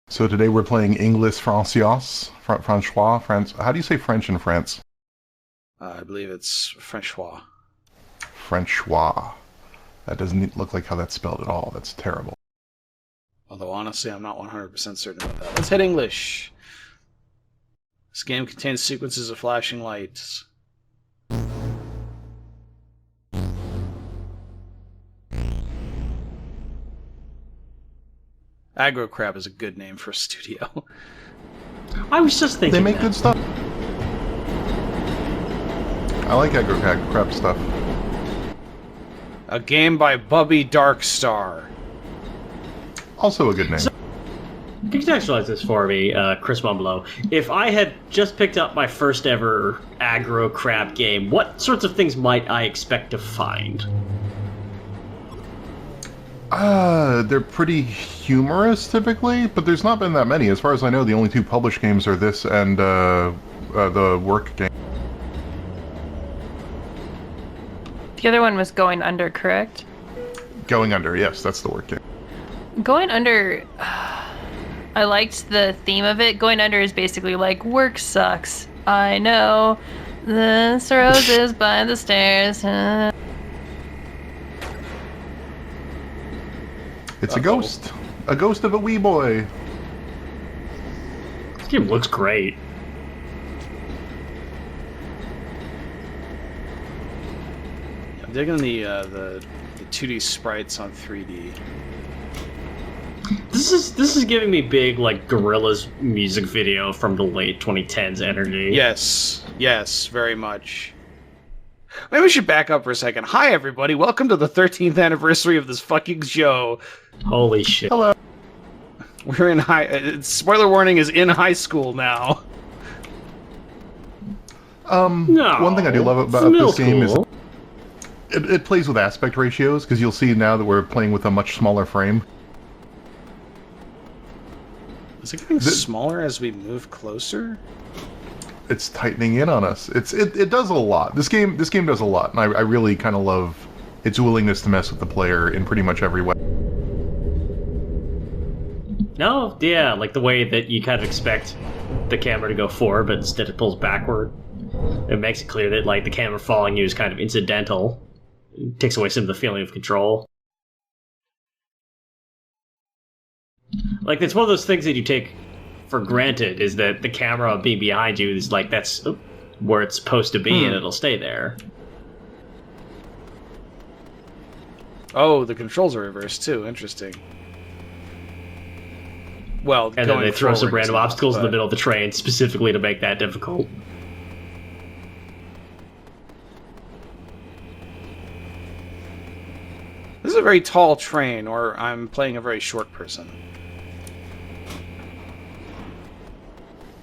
So today we're playing English Francios, Francois, France. How do you say French in France? I believe it's Francois. Francois. That doesn't look like how that's spelled at all. That's terrible. Although honestly, I'm not 100% certain about that. Let's hit English. This game contains sequences of flashing lights. Aggro Crab is a good name for a studio. I was just thinking They make that. good stuff. I like aggro crab stuff. A game by Bubby Darkstar. Also a good name. So- Contextualize this for me, Chris Mumblow. If I had just picked up my first ever aggro crab game, what sorts of things might I expect to find? They're pretty humorous typically, but there's not been that many. As far as I know, the only two published games are this and the work game. The other one was Going Under, correct? Going Under, yes, that's the work game. Going Under, I liked the theme of it. Going Under is basically like, work sucks. I know. This rose is by the stairs. It's a ghost. A ghost of a wee boy. This game looks great. I'm digging the 2D sprites on 3D. This is giving me big like Gorillaz music video from the late 2010s energy. Yes, very much. Maybe we should back up for a second. Hi, everybody. Welcome to the 13th anniversary of this fucking show. Holy shit. Hello. We're in spoiler warning is in high school now. No, One thing I do love about this game is it plays with aspect ratios, because you'll see now that we're playing with a much smaller frame. Is it getting smaller as we move closer? It's tightening in on us. It does a lot. This game does a lot, and I really kind of love its willingness to mess with the player in pretty much every way. No, yeah, like the way that you kind of expect the camera to go forward, but instead it pulls backward. It makes it clear that like the camera following you is kind of incidental. It takes away some of the feeling of control. Like it's one of those things that you take for granted, is that the camera being behind you is like that's where it's supposed to be and it'll stay there. Oh, the controls are reversed too. Interesting. Well, And then they throw some forward random is not, obstacles in the but- middle of the train specifically to make that difficult. This is a very tall train, or I'm playing a very short person.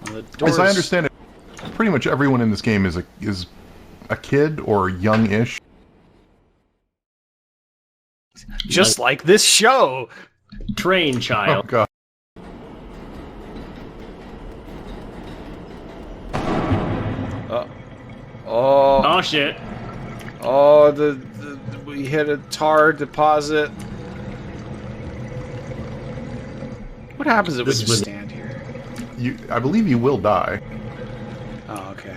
The doors... As I understand it, pretty much everyone in this game is a kid or young-ish. Just like this show! Train Oh child. god. Oh, Oh shit. oh, we hit a tar deposit. What happens if we This just was- stand here? I believe you will die. Oh, okay.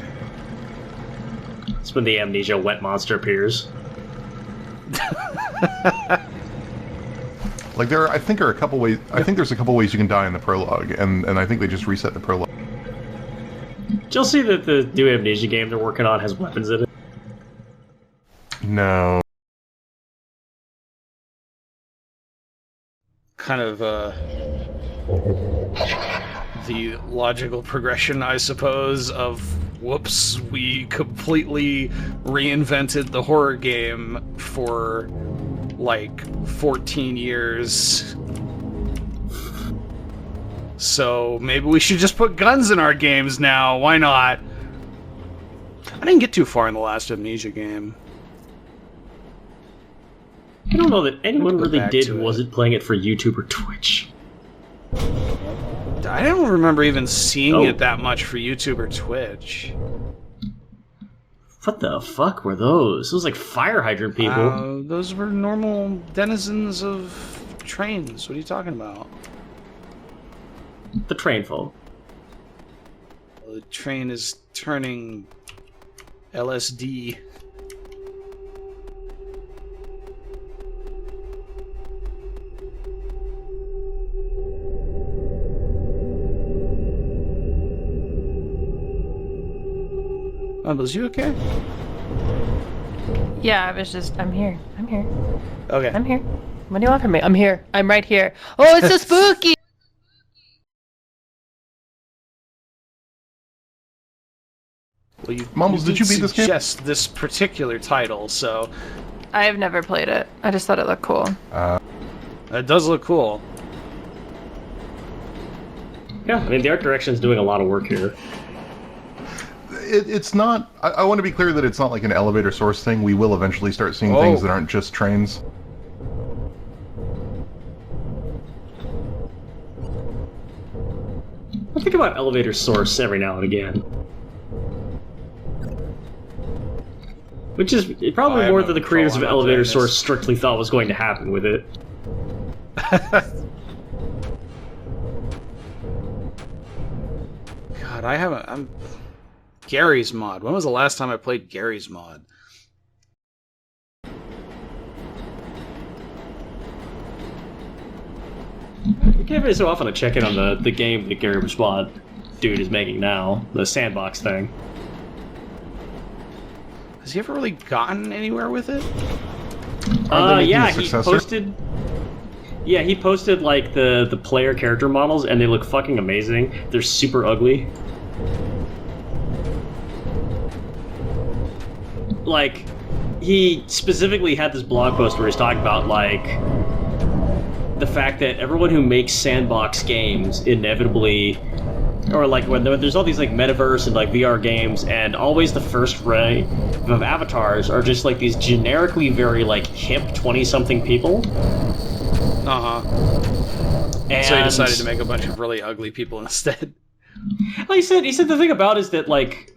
It's when the amnesia wet monster appears. Like I think there are a couple ways. I think there's a couple ways you can die in the prologue, and I think they just reset the prologue. Did y'all see that the new amnesia game they're working on has weapons in it? No. Kind of, the logical progression, I suppose, of whoops, we completely reinvented the horror game for like 14 years. So maybe we should just put guns in our games now. Why not? I didn't get too far in the last Amnesia game. I don't know that anyone Go really back did to who it. wasn't playing it for YouTube or Twitch. I don't remember even seeing Oh. it that much for YouTube or Twitch. What the fuck were those? Those like fire hydrant people. Those were normal denizens of trains. What are you talking about? The train fall. The train is turning LSD. Mumbles, you okay? Yeah, I was just. I'm here. I'm here. Okay. I'm here. What do you want from me? I'm here. I'm right here. Oh, it's so spooky! Well, you, Mumbles, did you beat this game? suggest this particular title, so I have never played it. I just thought it looked cool. it does look cool. Yeah, I mean, the art direction is doing a lot of work here. It's not. I want to be clear that it's not like an elevator source thing. We will eventually start seeing things that aren't just trains. I think about Elevator Source every now and again. Which is probably more than the creators of Elevator Source strictly thought was going to happen with it. God, I haven't. I'm Gary's Mod. When was the last time I played Gary's Mod? Every so often I check in on the game that Gary Mod dude is making now, the sandbox thing. Has he ever really gotten anywhere with it? Yeah, he posted. Yeah, he posted like the player character models, and they look fucking amazing. They're super ugly. Like, he specifically had this blog post where he's talking about like the fact that everyone who makes sandbox games inevitably, or like when there's all these like metaverse and like VR games, and always the first ray of avatars are just like these generically very like hip 20-something people. And so he decided to make a bunch of really ugly people instead. Well, he said the thing about it is that, like,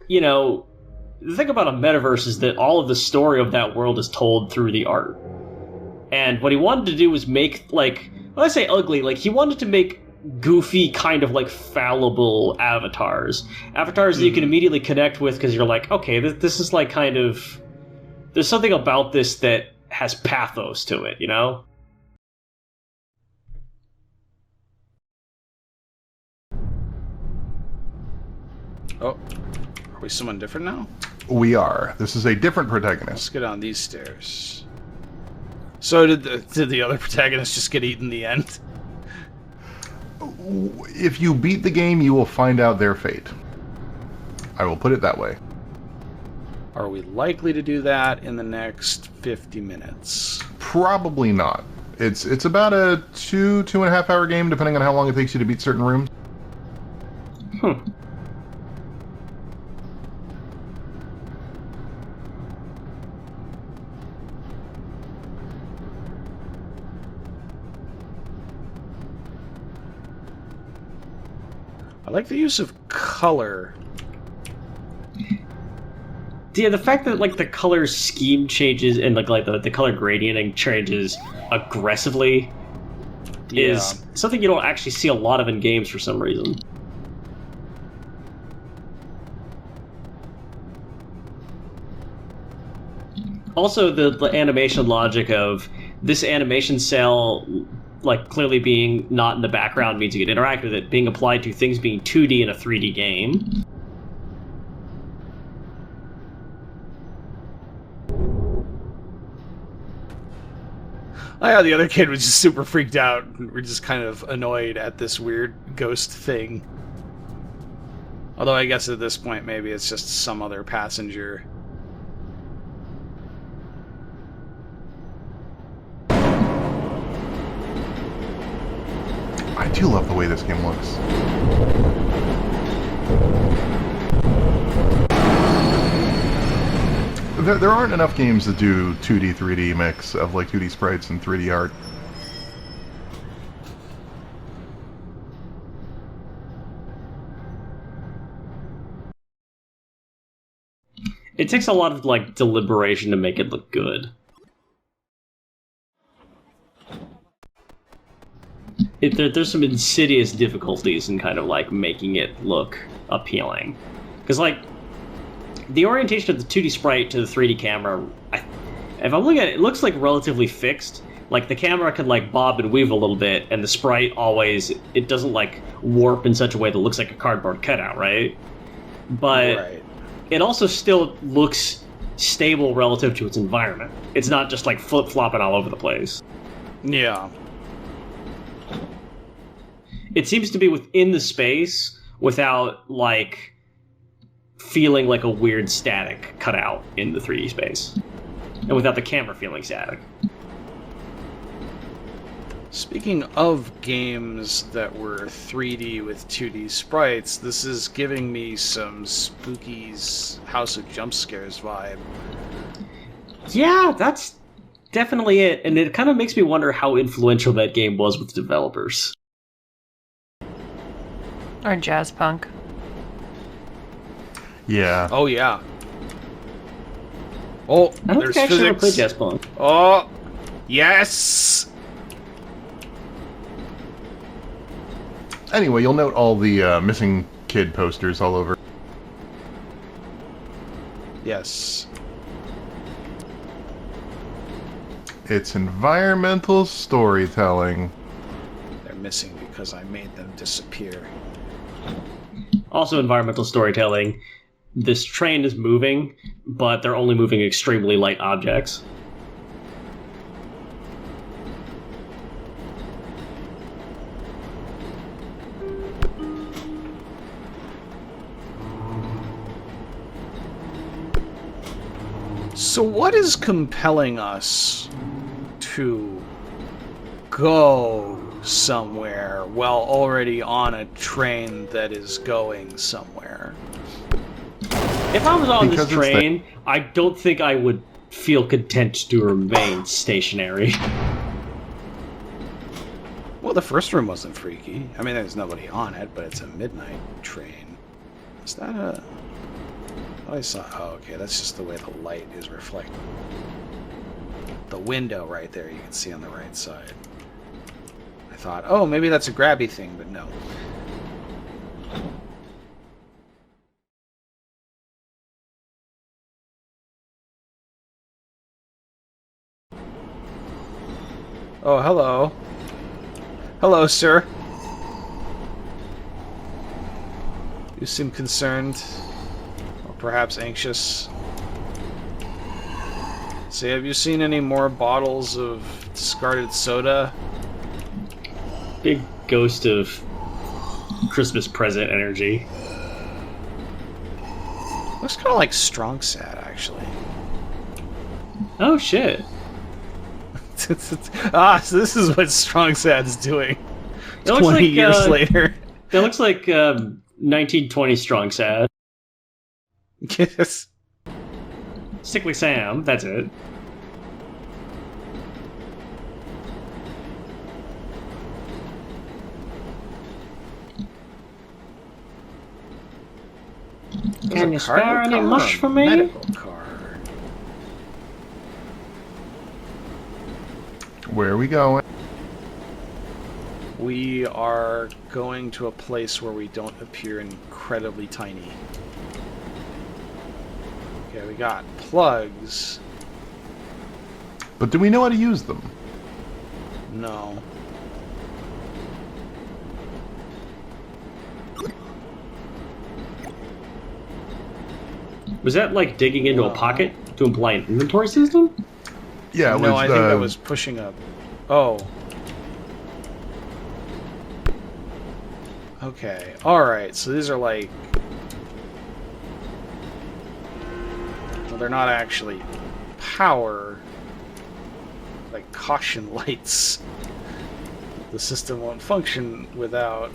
you know, the thing about a metaverse is that all of the story of that world is told through the art. And what he wanted to do was make, like, when I say ugly, like, he wanted to make goofy, kind of, like, fallible avatars. Avatars that you can immediately connect with because you're like, okay, this is, like, kind of... There's something about this that has pathos to it, you know? Oh, are we someone different now? We are. This is a different Let's protagonist. get down these stairs. So did the other protagonist just get eaten in the end? If you beat the game, you will find out their fate. I will put it that way. Are we likely to do that in the next 50 minutes? Probably not. It's about a 2.5 hour game, depending on how long it takes you to beat certain rooms. I like the use of color. Yeah, the fact that like the color scheme changes and like the color gradient changes aggressively is something you don't actually see a lot of in games for some reason. Also, the animation logic of this animation cell, like clearly being not in the background means you can interact with it, being applied to things being 2D in a 3D game. Oh yeah, the other kid was just super freaked out. We're just kind of annoyed at this weird ghost thing. Although I guess at this point maybe it's just some other passenger. I do love the way this game looks. There aren't enough games that do 2D, 3D mix of like 2D sprites and 3D art. It takes a lot of like deliberation to make it look good. there's some insidious difficulties in kind of like making it look appealing, because like the orientation of the 2D sprite to the 3D camera, if I'm looking at it, it looks like relatively fixed. Like the camera can like bob and weave a little bit, and the sprite always, it doesn't like warp in such a way that looks like a cardboard cutout, right? But Right. it also still looks stable relative to its environment. It's not just like flip-flopping all over the place. Yeah. It seems to be within the space without like feeling like a weird static cut out in the 3D space, and without the camera feeling static. Speaking of games that were 3D with 2D sprites, this is giving me some Spooky's House of Jump Scares vibe. Yeah, that's definitely it, and it kind of makes me wonder how influential that game was with developers. Or jazz punk. Yeah. Oh, yeah. Oh, I don't there's think I actually ever played physics. Jazz Punk. Oh, yes! Anyway, you'll note all the missing kid posters all over. Yes. It's environmental storytelling. They're missing because I made them disappear. Also, environmental storytelling. This train is moving, but they're only moving extremely light objects. So what is compelling us to go somewhere while already on a train that is going somewhere? If I was on Because this it's the- train, I don't think I would feel content to remain stationary. Well, the first room wasn't freaky. I mean, there's nobody on it, but it's a midnight train. Is that a... Oh, I saw... Oh, okay, that's just the way the light is reflected. The window right there you can see on the right side. I thought, oh, maybe that's a grabby thing, but no. Oh, hello. Hello, sir. You seem concerned. Or perhaps anxious. Say, have you seen any more bottles of discarded soda? Big ghost of Christmas present energy. Looks kind of like Strong Sad, actually. Oh shit. So this is what Strong Sad's doing. It looks 20 like, years later. That looks like 1920 Strong Sad. Yes. Sickly Sam, that's it. Can you spare any mush for me? Medical card. Where are we going? We are going to a place where we don't appear incredibly tiny. Okay, we got plugs. But do we know how to use them? No. Was that like digging into a pocket to imply an inventory system? Yeah, it No, was. I think that was pushing up. Oh. Okay. Alright, so these are like... Well, they're not actually power. Like caution lights. The system won't function without...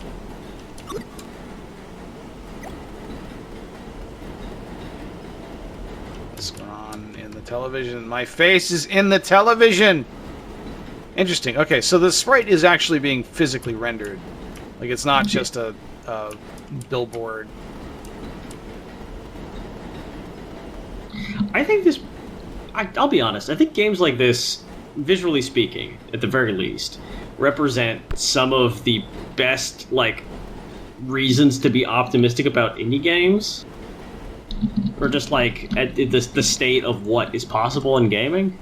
What's going on in the television? My face is in the television! Interesting. Okay, so the sprite is actually being physically rendered. Like, it's not just a billboard. I think this... I'll be honest, I think games like this, visually speaking, at the very least, represent some of the best, like, reasons to be optimistic about indie games, or just like the state of what is possible in gaming.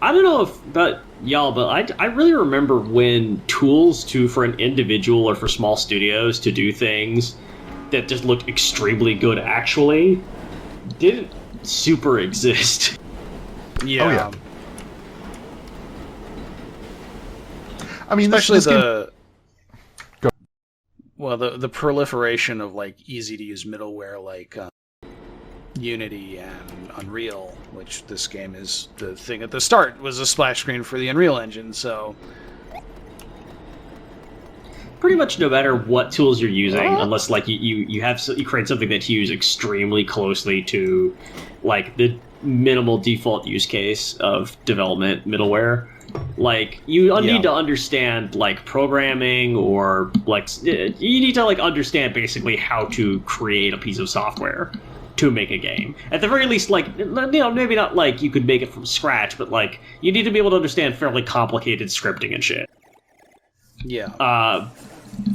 I don't know about y'all, but I really remember when tools for an individual or for small studios to do things that just looked extremely good actually didn't super exist. Yeah. Oh, yeah. I mean, Especially this game... Go. Well, the proliferation of like easy to use middleware like Unity and Unreal, which this game is the thing at the start was a splash screen for the Unreal Engine. So Pretty much no matter what tools you're using, unless like you create something that hews extremely closely to like the minimal default use case of development middleware. Like you need to understand like programming, or like you need to like understand basically how to create a piece of software to make a game. At the very least, like, you know, maybe not like you could make it from scratch, but like you need to be able to understand fairly complicated scripting and shit. yeah.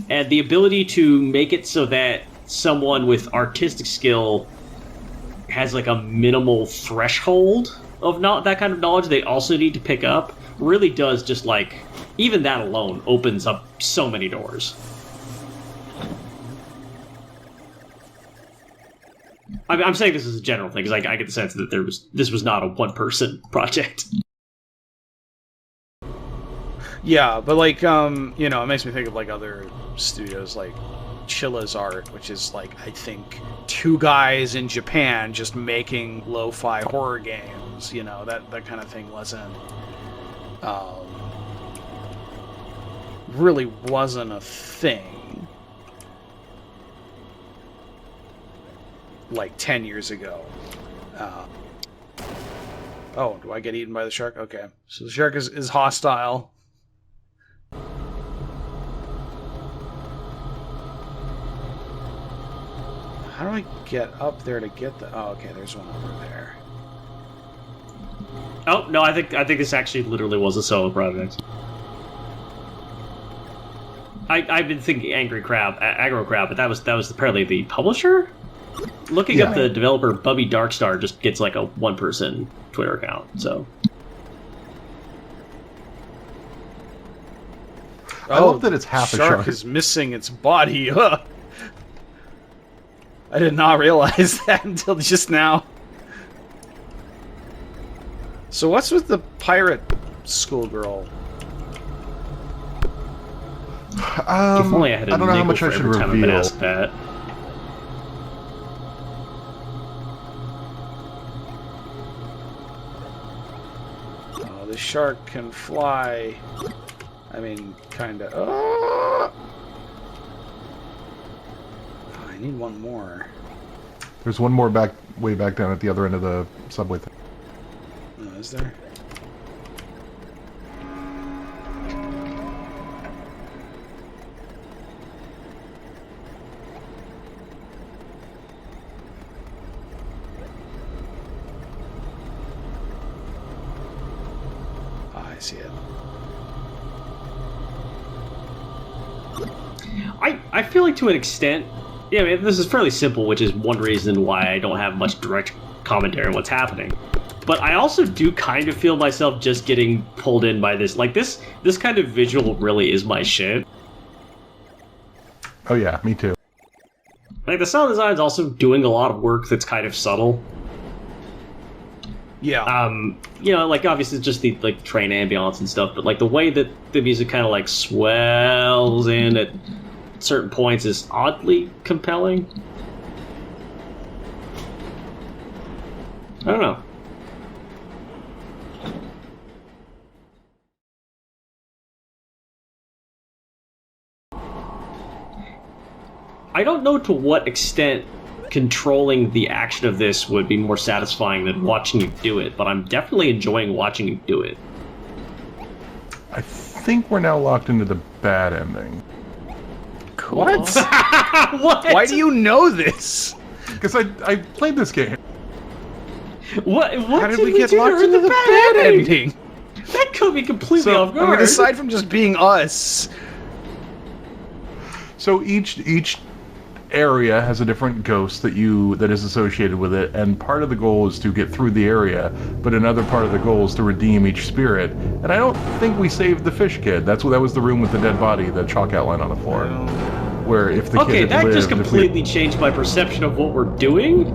And the ability to make it so that someone with artistic skill has like a minimal threshold of not that kind of knowledge they also need to pick up really does just like, even that alone opens up so many doors. I'm saying this as a general thing because I get the sense that this was not a one-person project. Yeah, but like, you know, it makes me think of like other studios like Chilla's Art, which is like, I think, 2 guys in Japan just making lo-fi horror games. You know, that kind of thing wasn't, really wasn't a thing like 10 years ago. Oh, do I get eaten by the shark? Okay, so the shark is hostile. How do I get up there to get the... Oh, okay, there's one over there. Oh, no, I think this actually literally was a solo project. I've been thinking Aggro Crab, but that was apparently the publisher? Looking up the developer, Bubby Darkstar just gets like a one-person Twitter account, so... I love that it's half a shark. Is missing its body. Ugh. I did not realize that until just now. So what's with the pirate schoolgirl? If only I had a I don't know how much I should every time I've been reveal. asked that. Oh, the shark can fly. I mean, kinda. Oh! I need one more. There's one more way back down at the other end of the subway thing. Oh, is there? Ah, I see it. I feel like to an extent, yeah, I mean, this is fairly simple, which is one reason why I don't have much direct commentary on what's happening. But I also do kind of feel myself just getting pulled in by this. Like, this kind of visual really is my shit. Oh yeah, me too. Like, the sound design's also doing a lot of work that's kind of subtle. Yeah. You know, like, obviously it's just the, like, train ambience and stuff, but, like, the way that the music kind of, like, swells in at certain points is oddly compelling. I don't know. I don't know to what extent controlling the action of this would be more satisfying than watching you do it, but I'm definitely enjoying watching you do it. I think we're now locked into the bad ending. What? What? Why do you know this? Because I played this game. What How did we do get to locked earn into the bad ending? That caught me completely off I guard. mean, aside from just being us, So each area has a different ghost that is associated with it, and part of the goal is to get through the area, but another part of the goal is to redeem each spirit. And I don't think we saved the fish kid. That was the room with the dead body, the chalk outline on the floor. Where if the Okay, kid had that lived, just if we- completely changed my perception of what we're doing.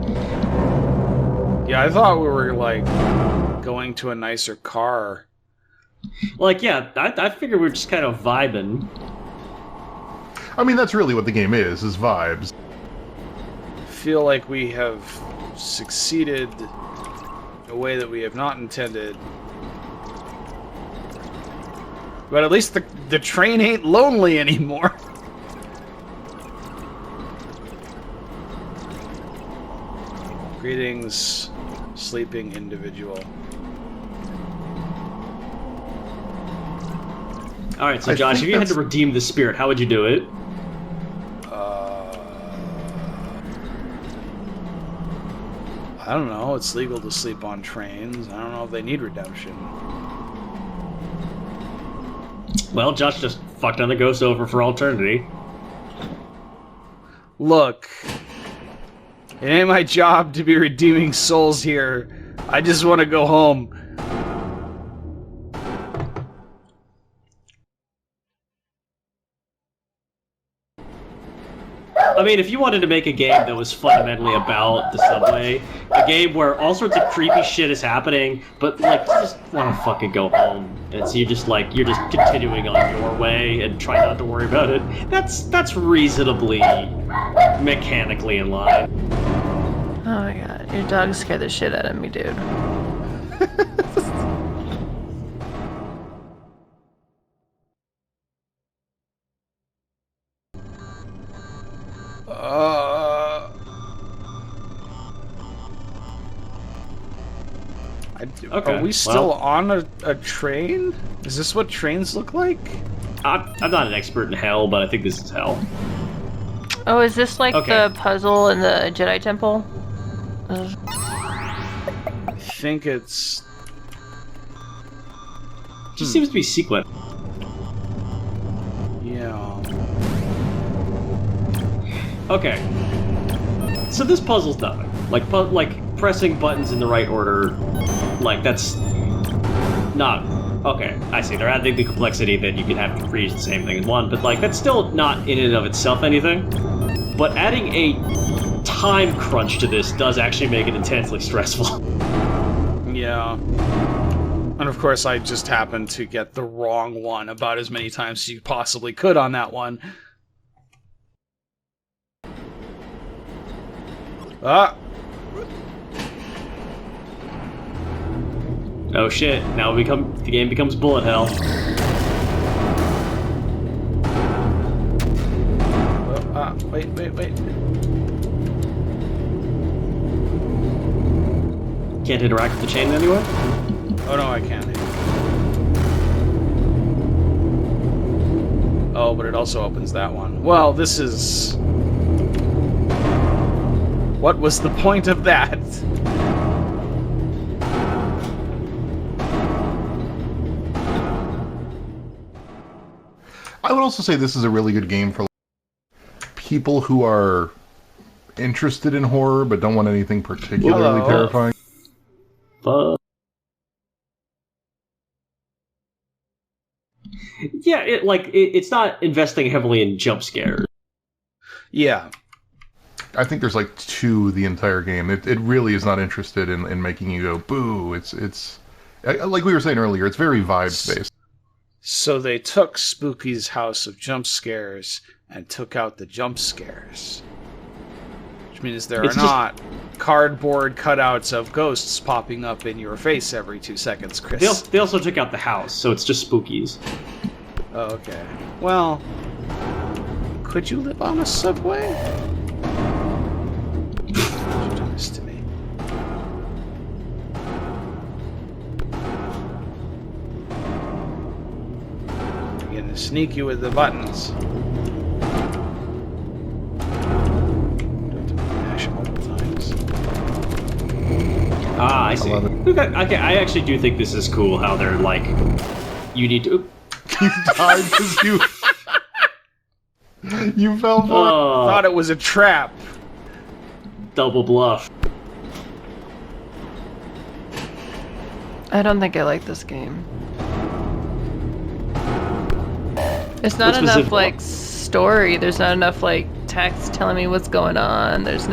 yeah, I thought we were like going to a nicer car. Like, yeah, I figured we were just kind of vibing. I mean, that's really what the game is vibes. Feel like we have succeeded in a way that we have not intended. But at least the train ain't lonely anymore. Greetings, sleeping individual. Alright, so I Josh, if think you had to that's- redeem the spirit, how would you do it? I don't know. It's legal to sleep on trains. I don't know if they need redemption. Well, Josh just fucked on the ghost over for eternity. Look, it ain't my job to be redeeming souls here. I just want to go home. I mean, if you wanted to make a game that was fundamentally about the subway, a game where all sorts of creepy shit is happening, but like you just want to fucking go home, and so you're just continuing on your way and try not to worry about it. That's reasonably mechanically in line. Oh my god, your dog scared the shit out of me, dude. Okay, Are we still well. on a train? Is this what trains look like? I'm not an expert in hell, but I think this is hell. Oh, is this like Okay. the puzzle in the Jedi Temple? I think it's... Just seems to be sequent. Yeah. Okay. So this puzzle's nothing. Like pressing buttons in the right order, like that's not okay. I see. They're adding the complexity that you can have to read the same thing in one, but like that's still not in and of itself anything. But adding a time crunch to this does actually make it intensely stressful. Yeah. And of course, I just happened to get the wrong one about as many times as you possibly could on that one. Ah! Oh shit! Now the game becomes bullet hell. Wait. Can't interact with the chain anyway. Oh no, I can't. Oh, but it also opens that one. Well, this is... What was the point of that? I would also say this is a really good game for people who are interested in horror but don't want anything particularly Hello. terrifying. Fuck. Yeah, it's not investing heavily in jump scares. Yeah. I think there's like 2 the entire game. It really is not interested in making you go boo. It's like we were saying earlier. It's very vibes based. So they took Spooky's House of Jump Scares and took out the jump scares. Which means there It's are just- not cardboard cutouts of ghosts popping up in your face every 2 seconds, Chris. They also took out the house, so it's just spookies. Oh, okay. Well, could you live on a subway? Would you do this to me? Begin to sneak you with the buttons. Do it to mash multiple times. Ah, I see. love it. Okay, I actually do think this is cool how they're like, you need to. You died because you fell for it. Oh, Thought it was a trap. double bluff. I don't think I like this game. There's not What's enough specific- like story. There's not enough like text telling me what's going on. There's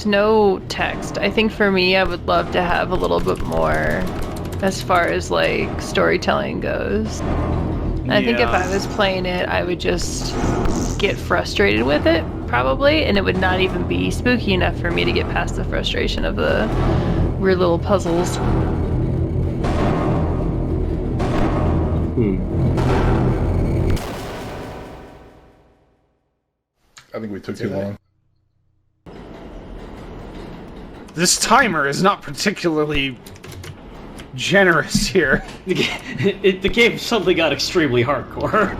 no text. I think for me, I would love to have a little bit more as far as like storytelling goes. I think if I was playing it, I would just get frustrated with it probably, and it would not even be spooky enough for me to get past the frustration of the weird little puzzles. I think we took too long. This timer is not particularly generous here. The game suddenly got extremely hardcore.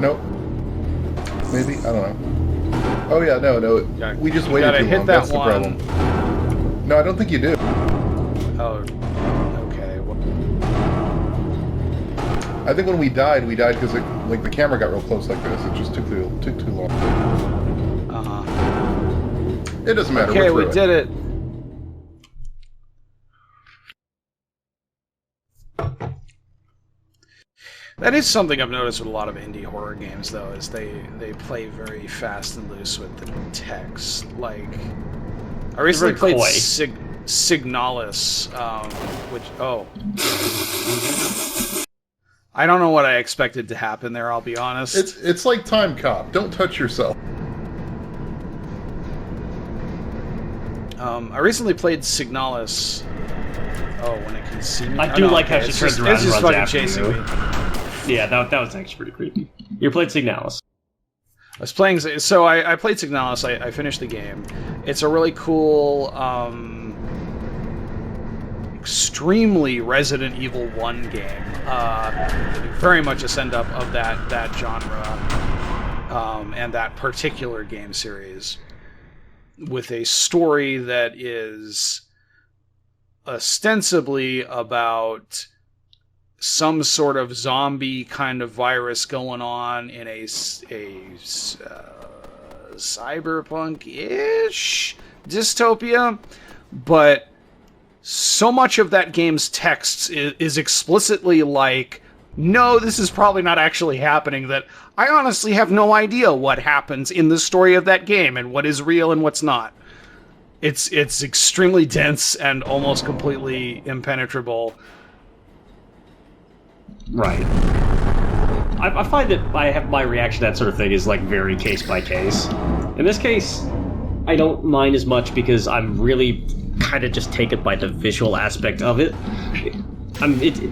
Nope. Maybe? I don't know. Oh yeah, no. Yeah, We just you waited gotta too hit long. that That's the one. problem. No, I don't think you do. Oh, okay. Well, I think when we died because like the camera got real close like this. It just took too long. uh-huh. It doesn't matter. Okay, We're we through did it. That is something I've noticed with a lot of indie horror games, though, is they play very fast and loose with the text. Like, I recently very played coy. Signalis, which I don't know what I expected to happen there. I'll be honest. It's like Time Cop. Don't touch yourself. I recently played Signalis. Oh, when it can see me. I Oh, do no, like how okay, she it's turns just- around it's and just runs fucking after chasing you. me. Yeah, that was actually pretty creepy. You played Signalis. I was playing, so I played Signalis. I finished the game. It's a really cool, extremely Resident Evil 1 game. Very much a send up of that genre and that particular game series, with a story that is ostensibly about some sort of zombie kind of virus going on in a cyberpunk-ish dystopia, but so much of that game's texts is explicitly like, no, this is probably not actually happening, that I honestly have no idea what happens in the story of that game and what is real and what's not. It's extremely dense and almost completely impenetrable. Right. I find that my reaction to that sort of thing is like very case by case. In this case, I don't mind as much because I'm really kind of just taken by the visual aspect of it.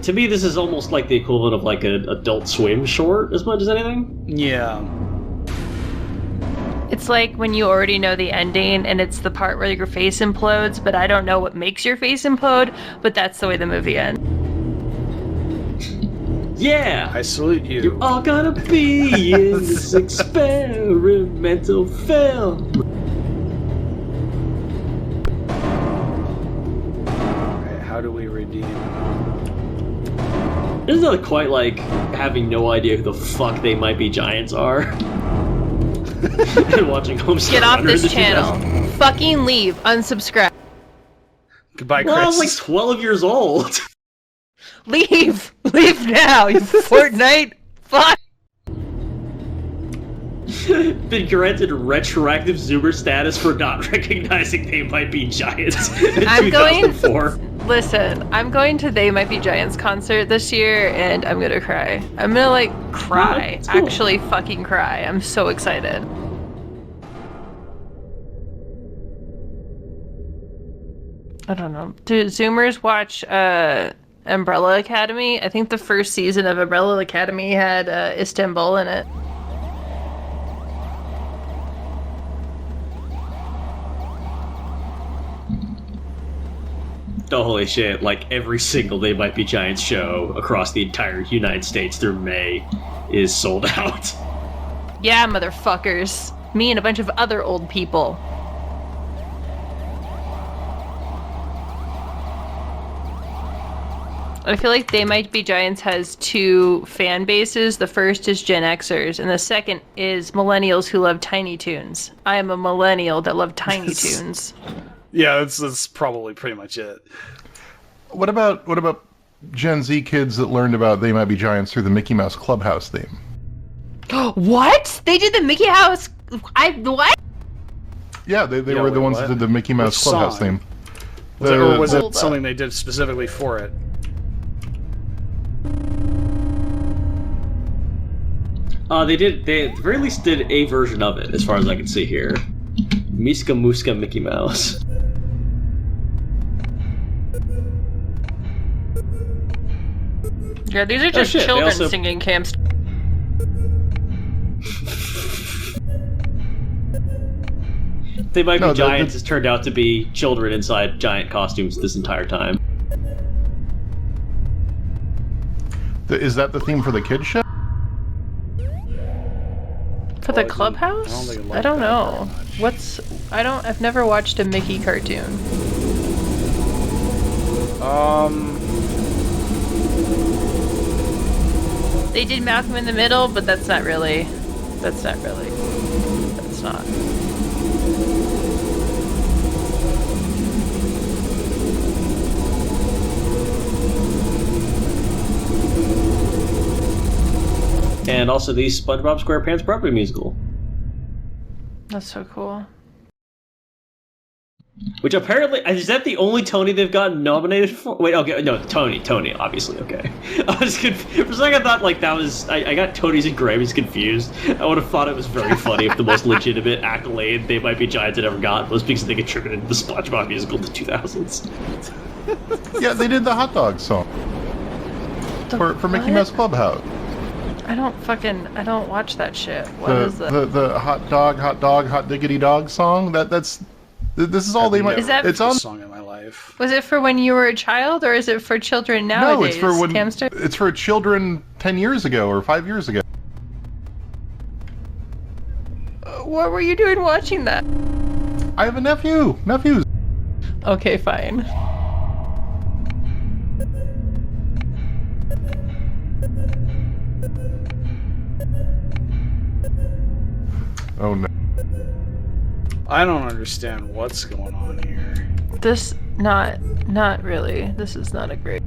To me, this is almost like the equivalent of like an Adult Swim short as much as anything. Yeah. It's like when you already know the ending and it's the part where your face implodes, but I don't know what makes your face implode, but that's the way the movie ends. Yeah! I salute you. You're all gonna be in this experimental film. Alright, how do we redeem? Isn't that quite like having no idea who the fuck They Might Be Giants are? And watching Homestar Get off Runner in this the channel. 2000s. Fucking leave. Unsubscribe. Goodbye, Well, I was Chris. like 12 years old. Leave. Leave now, you Fortnite. Fuck. Been granted retroactive Zoomer status for not recognizing They Might Be Giants in I'm going- 2004. Listen, I'm going to They Might Be Giants concert this year, and I'm gonna cry. I'm gonna like cry. that's cool. Actually, fucking cry. I'm so excited. I don't know. Do Zoomers watch Umbrella Academy? I think the first season of Umbrella Academy had Istanbul in it. Oh, holy shit, like every single They Might Be Giants show across the entire United States through May is sold out. Yeah, motherfuckers. Me and a bunch of other old people. I feel like They Might Be Giants has two fan bases. The first is Gen Xers, and the second is millennials who love Tiny Toons. I am a millennial that love Tiny Toons. Yeah, that's probably pretty much it. What about Gen Z kids that learned about They Might Be Giants through the Mickey Mouse Clubhouse theme? What? They did the Mickey House... What? Yeah, they Yeah, were the wait, ones what? that did the Mickey Mouse Which Clubhouse song? theme. Or was Hold it up. something they did specifically for it? They at the very least did a version of it, as far as I can see here. Miska Muska Mickey Mouse. Yeah, these are just shit, they children also- singing camps. They Might Be No, Giants has turned out to be children inside giant costumes this entire time. Is that the theme for the kids show? For Oh, I the didn't- clubhouse? I don't think I I liked don't that know. very much. I've never watched a Mickey cartoon. They did Malcolm in the Middle, but that's not really. That's not. And also the SpongeBob SquarePants Broadway musical. That's so cool. Which apparently, is that the only Tony they've gotten nominated for? Wait, okay, no, Tony, obviously, okay. I was confused. For a second I thought, like, that was, I got Tonys and Grammys confused. I would have thought it was very funny if the most legitimate accolade They Might Be Giants had ever gotten was because they contributed to the SpongeBob musical in the 2000s. Yeah, they did the hot dog song for Mickey what? Mouse Clubhouse. I don't watch that shit. What is that? The hot diggity dog song. This is all They Might. Is that- It's on. Song in my life. Was it for when you were a child, or is it for children nowadays? No, it's for when Hamster? it's for children 10 years ago or 5 years ago. What were you doing watching that? I have a nephews. Okay, fine. Oh no. I don't understand what's going on here. This not really. This is not a great.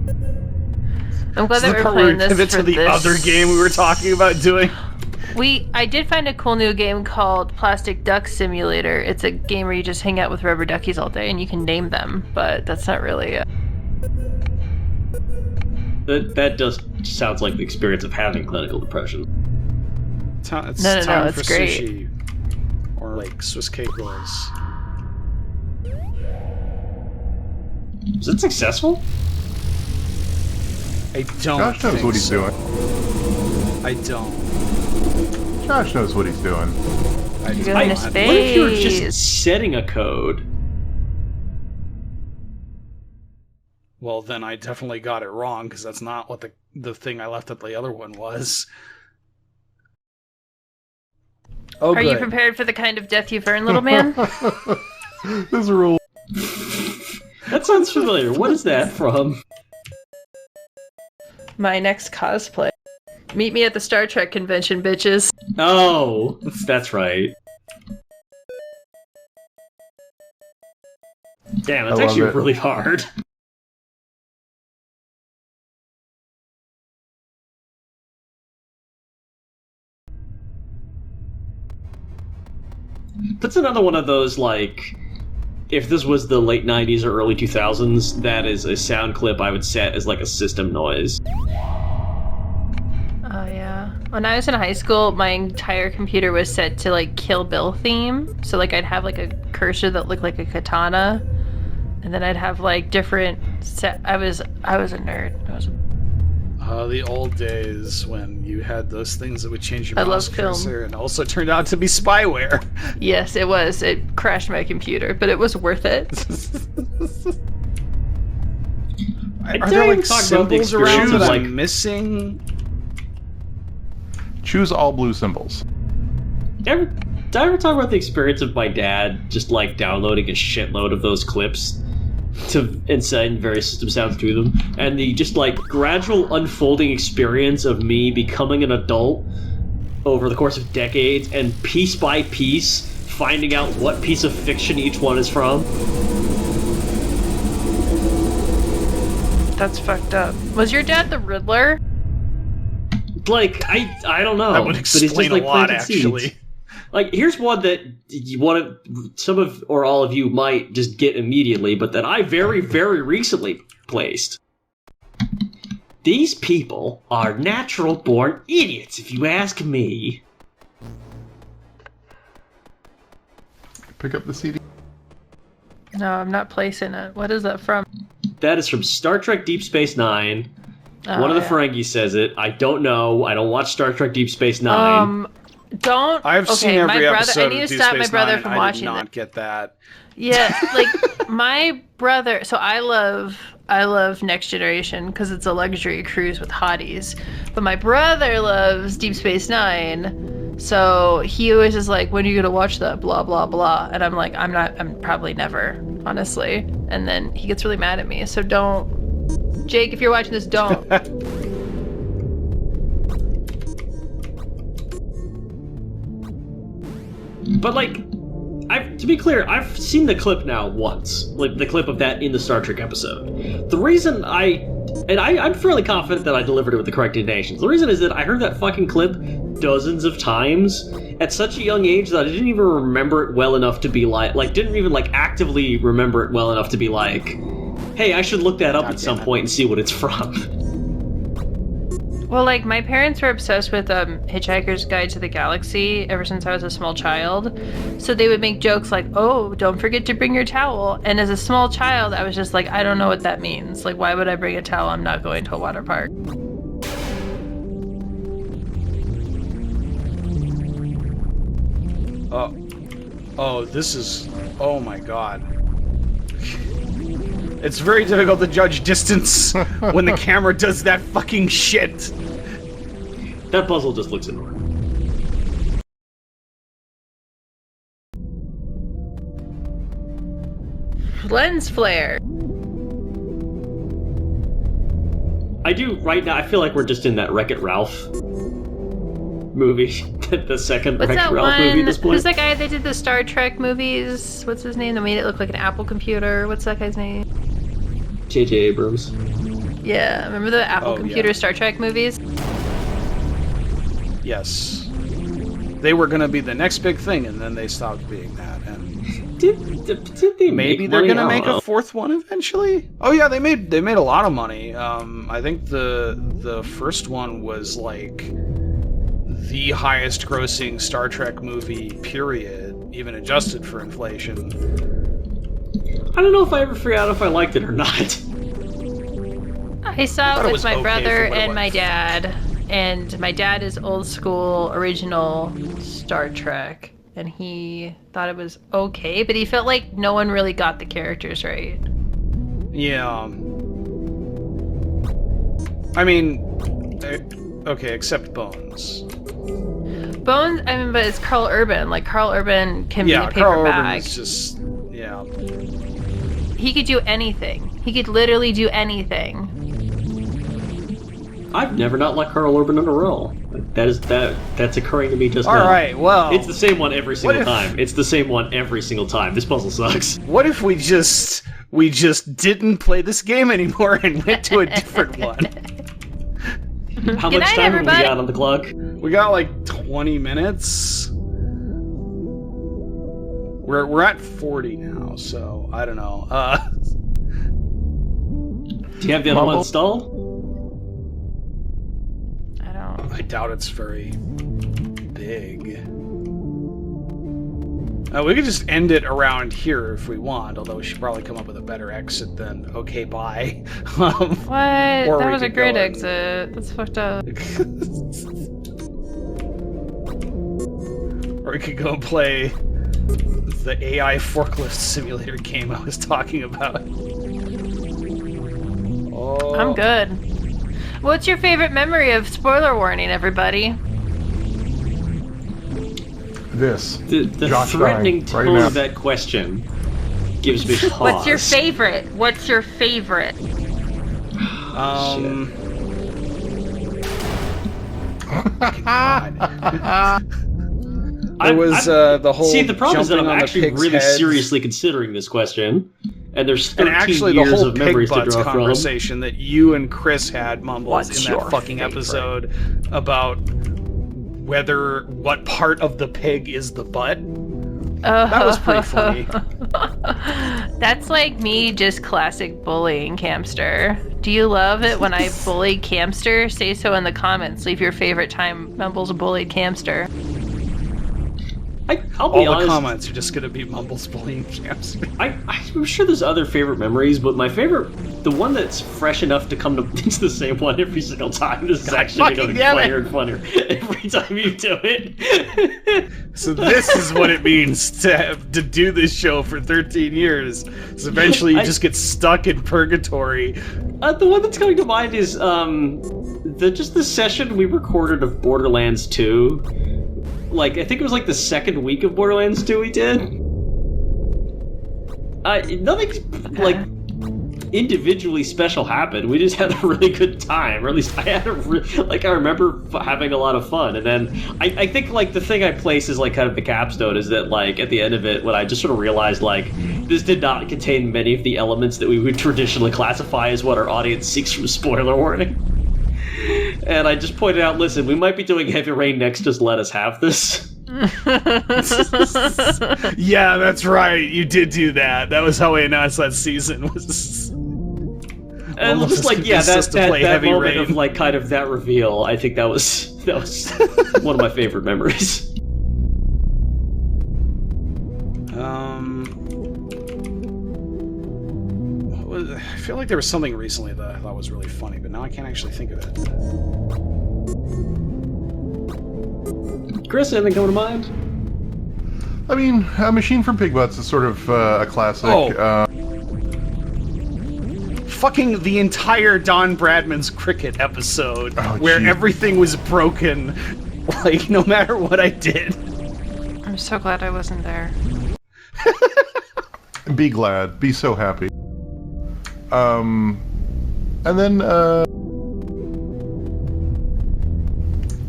I'm glad This is that the we're part where playing we this pivot for to the this. other game we were talking about doing. I did find a cool new game called Plastic Duck Simulator. It's a game where you just hang out with rubber duckies all day and you can name them, but that's not really it. That does sounds like the experience of having clinical depression. It's No, time it's for great. sushi. Or like Swiss cake rolls. Is it successful? I don't Josh knows think what he's so. doing. I don't. Josh knows what he's doing. I You're don't. going to What if you were space. just setting a code? Well, then I definitely got it wrong, because that's not what the thing I left at the other one was. Oh, Are you good. prepared for the kind of death you've earned, little man? This rule. That sounds familiar. What is that from? My next cosplay. Meet me at the Star Trek convention, bitches. Oh, that's right. Damn, that's I love actually it. really hard. That's another one of those, like, if this was the late 90s or early 2000s, that is a sound clip I would set as, like, a system noise. Oh yeah. When I was in high school, my entire computer was set to like Kill Bill theme. So like I'd have like a cursor that looked like a katana, and then I'd have like different set. I was a nerd. The old days when you had those things that would change your I mouse love film. cursor and also turned out to be spyware. Yes, it was. It crashed my computer, but it was worth it. Are there like talk about the symbols around that experience, I'm like- missing? Choose all blue symbols. Did I ever talk about the experience of my dad just like downloading a shitload of those clips and setting various system sounds to them, and the just like gradual unfolding experience of me becoming an adult over the course of decades, and piece by piece finding out what piece of fiction each one is from? That's fucked up. Was your dad the Riddler? Like, I don't know. That would but it's just, explain like, a lot, planting seeds. actually. Like, here's one that some of or all of you might just get immediately, but that I very, very recently placed. These people are natural-born idiots, if you ask me. Pick up the CD. No, I'm not placing it. What is that from? That is from Star Trek Deep Space Nine. Oh, One of the yeah. Ferengi says it. I don't know. I don't watch Star Trek Deep Space Nine. Don't. I've okay, seen every my brother. episode I need of to Deep stop Space my brother Nine. from I watching did not that. get that. Yeah, like my brother. So I love Next Generation because it's a luxury cruise with hotties. But my brother loves Deep Space Nine, so he always is like, "When are you gonna watch that?" Blah blah blah. And I'm like, I'm probably never, honestly. And then he gets really mad at me. So don't, Jake, if you're watching this, don't. But like, to be clear, I've seen the clip now once, like the clip of that in the Star Trek episode. The reason I'm fairly confident that I delivered it with the correct intonations. The reason is that I heard that fucking clip dozens of times at such a young age that I didn't even remember it well enough to be didn't even actively remember it well enough to be like, hey, I should look that up at some point and see what it's from. Well, like, my parents were obsessed with Hitchhiker's Guide to the Galaxy ever since I was a small child. So they would make jokes like, oh, don't forget to bring your towel. And as a small child, I was just like, I don't know what that means. Like, why would I bring a towel? I'm not going to a water park. Oh, this is... Oh my god. It's very difficult to judge distance when the camera does that fucking shit. That puzzle just looks annoying. Lens flare. I do right now. I feel like we're just in that Wreck-It Ralph movie, the second What's Wreck-It that Ralph movie. At one? this point, Who's that guy that did the Star Trek movies? What's his name? That made it look like an Apple computer. What's that guy's name? J.J. Abrams. Yeah, remember the Apple Oh, computer yeah. Star Trek movies? Yes. They were gonna be the next big thing, and then they stopped being that. And Did they maybe make they're money? gonna I don't make know. a fourth one eventually. Oh yeah, they made a lot of money. I think the first one was like the highest grossing Star Trek movie period, even adjusted for inflation. I don't know if I ever figured out if I liked it or not. I saw thought it it with was my okay brother for what it and my was. dad. And my dad is old school original Star Trek. And he thought it was okay, but he felt like no one really got the characters right. Yeah. I mean, okay, except Bones. Bones, I mean, but it's Carl Urban. Like, Carl Urban can be a paper Carl Urban bag. is just He could do anything. He could literally do anything. I've never not liked Carl Urban in a row. That's occurring to me just All now. right, well, It's the same one every single if- time. It's the same one every single time. This puzzle sucks. what if we just didn't play this game anymore and went to a different one? How Good much night, time have we everybody. got on the clock? We got like 20 minutes. We're at 40 now, so I don't know. Do you have the other one Mumble? installed? I don't. I doubt it's very big. We could just end it around here if we want, although we should probably come up with a better exit than okay, bye. What? Or That we was a could great go and- exit. That's fucked up. Or we could go play the AI forklift simulator game I was talking about. Oh. I'm good. What's your favorite memory of spoiler warning, everybody? This. The Josh threatening dying right tone now. of that question gives me pause. What's your favorite? What's your favorite? There was the whole. See, the problem is that I'm jumping on the actually pigs' really heads. seriously considering this question, and there's 13 And actually, the years whole of pig memories to butts draw from. conversation that you and Chris had, Mumbles, What's in that your fucking favorite? episode about what part of the pig is the butt. That was pretty funny. That's like me, just classic bullying Camster. Do you love it when I bully Camster? Say so in the comments. Leave your favorite time Mumbles bullied Camster. I'll be All the honest. comments are just gonna be Mumbles bullying camps. I'm sure there's other favorite memories, but my favorite, the one that's fresh enough to come to it's the same one every single time. This is actually fucking getting damn it. funnier and funnier every time you do it. So this is what it means to do this show for 13 years. So eventually you just get stuck in purgatory. The one that's coming to mind is the session we recorded of Borderlands 2. Like, I think it was like the second week of Borderlands 2 we did. Nothing like individually special happened. We just had a really good time, or at least I had I remember having a lot of fun. And then I think like the thing I place is like kind of the capstone is that like at the end of it, when I just sort of realized like this did not contain many of the elements that we would traditionally classify as what our audience seeks from spoiler warning. And I just pointed out, listen, we might be doing Heavy Rain next, just let us have this. Yeah, that's right. You did do that. That was how we announced that season. Was And almost just like, as yeah, convinced that us to play Heavy moment Rain. of like kind of that reveal, I think that was one of my favorite memories. I feel like there was something recently that I thought was really funny, but now I can't actually think of it. Chris, anything coming to mind? I mean, Machine from Pig Butts is sort of a classic. Oh. Fucking the entire Don Bradman's cricket episode, Oh, where gee. everything was broken, like, no matter what I did. I'm so glad I wasn't there. Be glad. Be so happy. And then,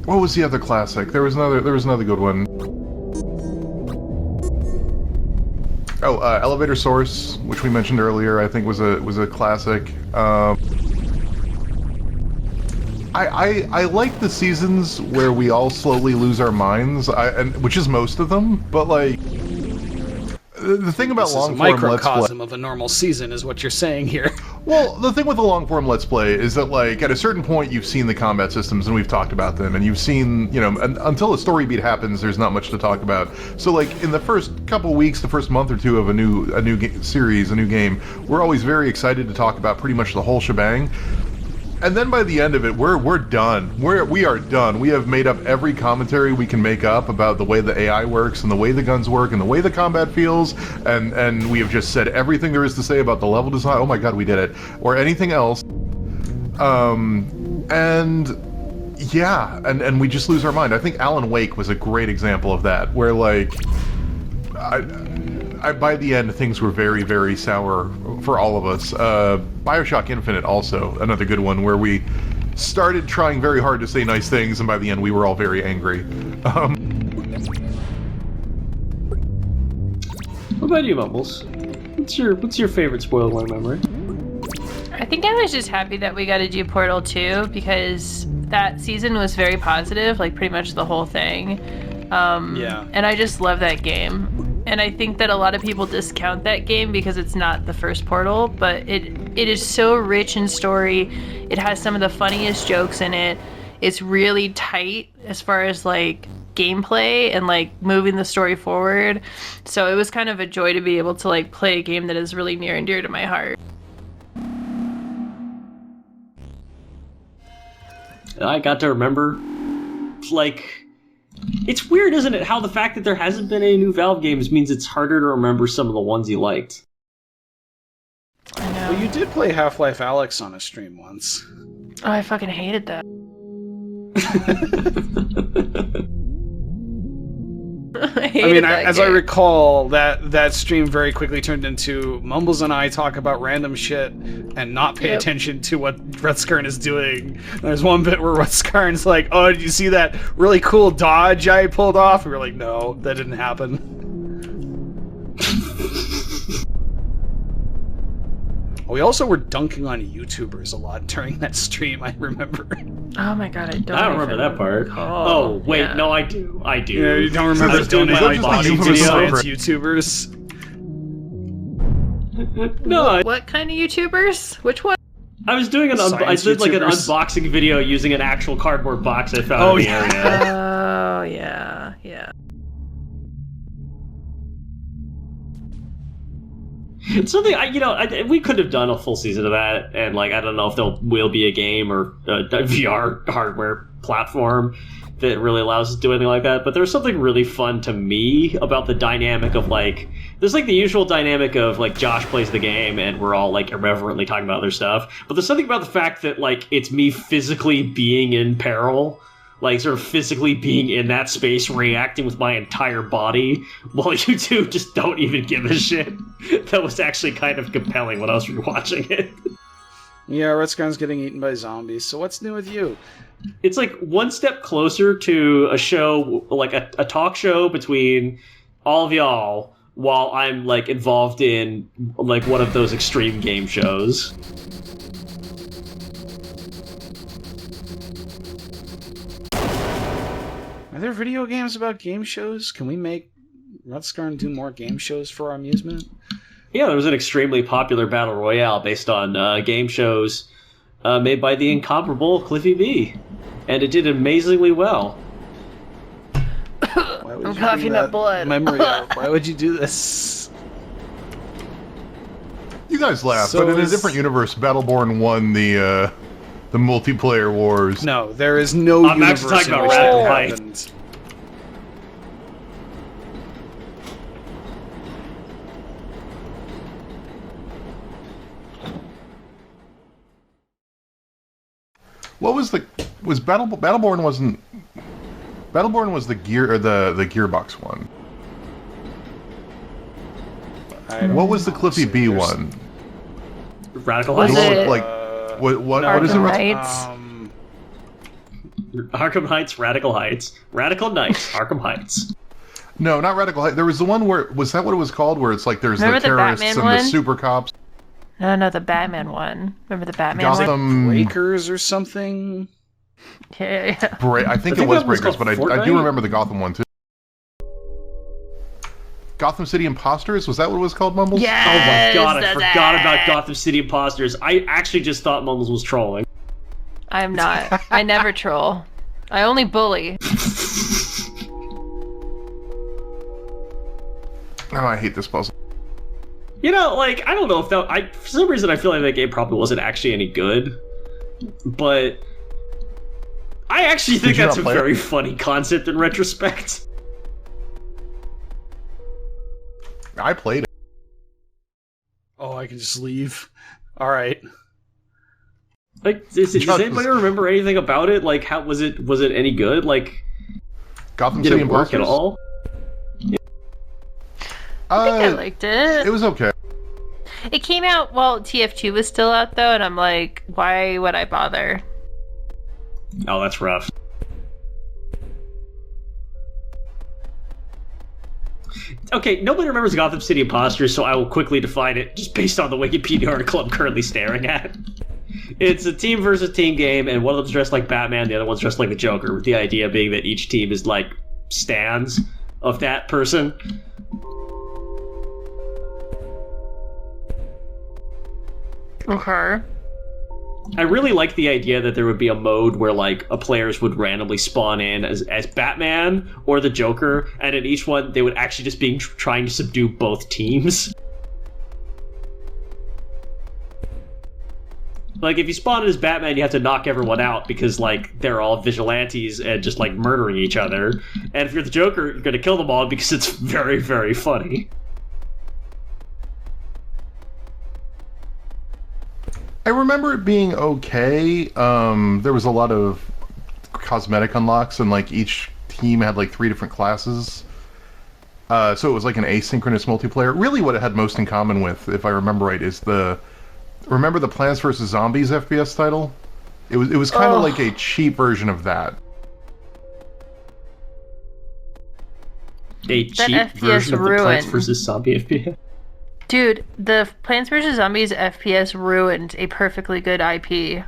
what was the other classic? There was another good one. Oh, Elevator Source, which we mentioned earlier, I think was a classic. I like the seasons where we all slowly lose our minds, which is most of them, but like, the thing about This is a long form Let's Play. microcosm of a normal season, is what you're saying here. Well, the thing with the long form Let's Play is that, like, at a certain point you've seen the combat systems and we've talked about them, and you've seen, you know, until a story beat happens, there's not much to talk about. So, like, in the first couple weeks, the first month or two of a new series, a new game, we're always very excited to talk about pretty much the whole shebang. And then by the end of it, we're done. We are done. We have made up every commentary we can make up about the way the AI works and the way the guns work and the way the combat feels, and we have just said everything there is to say about the level design. Oh my god, we did it. Or anything else. And yeah, and we just lose our mind. I think Alan Wake was a great example of that, where like by the end, things were very, very sour for all of us. Bioshock Infinite also, another good one, where we started trying very hard to say nice things, and by the end we were all very angry. What about you, Mumbles? What's your favorite spoiler warning memory? I think I was just happy that we got to do Portal 2 because that season was very positive, like pretty much the whole thing. Yeah. And I just love that game. And I think that a lot of people discount that game because it's not the first Portal, but it is so rich in story. It has some of the funniest jokes in it. It's really tight as far as like gameplay and like moving the story forward. So it was kind of a joy to be able to like play a game that is really near and dear to my heart. I got to remember, like, it's weird, isn't it, how the fact that there hasn't been any new Valve games means it's harder to remember some of the ones you liked. I know. you did play Half-Life Alyx on a stream once. Oh, I fucking hated that. I hated that as I game. recall, that stream very quickly turned into Mumbles and I talk about random shit and not pay Yep. attention to what Rutskarn is doing. And there's one bit where Rutskarn's like, "Oh, did you see that really cool dodge I pulled off?" And we're like, "No, that didn't happen." We also were dunking on YouTubers a lot during that stream, I remember. Oh my god, I don't. I don't remember even that part. recall. Oh, wait, Yeah. no, I do. I do. Yeah, you don't I remember was doing donating my money unboxing to video. science YouTubers? No, What kind of YouTubers? Which one? I was doing I Science did like an YouTubers. unboxing video using an actual cardboard box I found Oh, in the yeah. area. Oh yeah, yeah. It's something we could have done a full season of that, and like I don't know if there will be a game or a VR hardware platform that really allows us to do anything like that. But there's something really fun to me about the dynamic of like there's like the usual dynamic of like Josh plays the game and we're all like irreverently talking about other stuff. But there's something about the fact that like it's me physically being in peril. Like, sort of physically being in that space, reacting with my entire body, while you two just don't even give a shit. That was actually kind of compelling when I was rewatching it. Yeah, Rutskarn's getting eaten by zombies, so what's new with you? It's like one step closer to a show, like a talk show between all of y'all, while I'm, like, involved in, like, one of those extreme game shows. Are there video games about game shows? Can we make Rutskarn do more game shows for our amusement? Yeah, there was an extremely popular battle royale based on game shows made by the incomparable Cliffy B, and it did amazingly well. Why would I'm you coughing bring up that blood. memory up? Why would you do this? You guys laugh, So but in a is- different universe, Battleborn won the multiplayer wars. No, there is no I'm universe actually talking in about which Radical that Heights. happened. What was Battleborn wasn't Battleborn was the gear or the Gearbox one. I don't What was the know. Cliffy B There's- one? Radical Was The Heights? one it- with, like what is it? Arkham Russ? Knights? Arkham Heights, Radical Heights, Radical Knights, Arkham Heights. No, not Radical Heights. There was the one where was that what it was called? Where it's like there's Remember the the terrorists Batman and the one? super cops. No, the Batman one. Remember the Batman one? Gotham. Breakers or something? Yeah. I think I it think was that was Breakers, called but I do Fortnite? remember the Gotham one too. Gotham City Imposters? Was that what it was called, Mumbles? Yes, Oh my god, I that's forgot it. about Gotham City Imposters. I actually just thought Mumbles was trolling. I'm not. I never troll. I only bully. Oh, I hate this puzzle. You know, like, I don't know if that... for some reason, I feel like that game probably wasn't actually any good. But... I actually think Did you that's not a play it? very funny concept in retrospect. I played it. Oh, I can just leave. Alright. Like, does Just- anybody remember anything about it? Like, how was it any good? Like, Gotham did City it work Imposters? at all? I think I liked it. It was okay. It came out while TF2 was still out, though, and I'm like, why would I bother? Oh, that's rough. Okay, nobody remembers Gotham City Imposters, so I will quickly define it just based on the Wikipedia article I'm currently staring at. It's a team versus team game, and one of them's dressed like Batman, the other one's dressed like the Joker, with the idea being that each team is like stands of that person. Okay. I really like the idea that there would be a mode where like players would randomly spawn in as Batman or the Joker, and in each one they would actually just be trying to subdue both teams. Like if you spawn in as Batman, you have to knock everyone out because like they're all vigilantes and just like murdering each other. And if you're the Joker, you're gonna kill them all because it's very, very funny. I remember it being okay. There was a lot of cosmetic unlocks, and like each team had like 3 different classes. So it was like an asynchronous multiplayer. Really, what it had most in common with, if I remember right, is remember the Plants vs Zombies FPS title? It was kind of like a cheap version of that. A That cheap FPS version of the Plants ruined. vs Zombie FPS. Dude, the Plants vs. Zombies FPS ruined a perfectly good IP.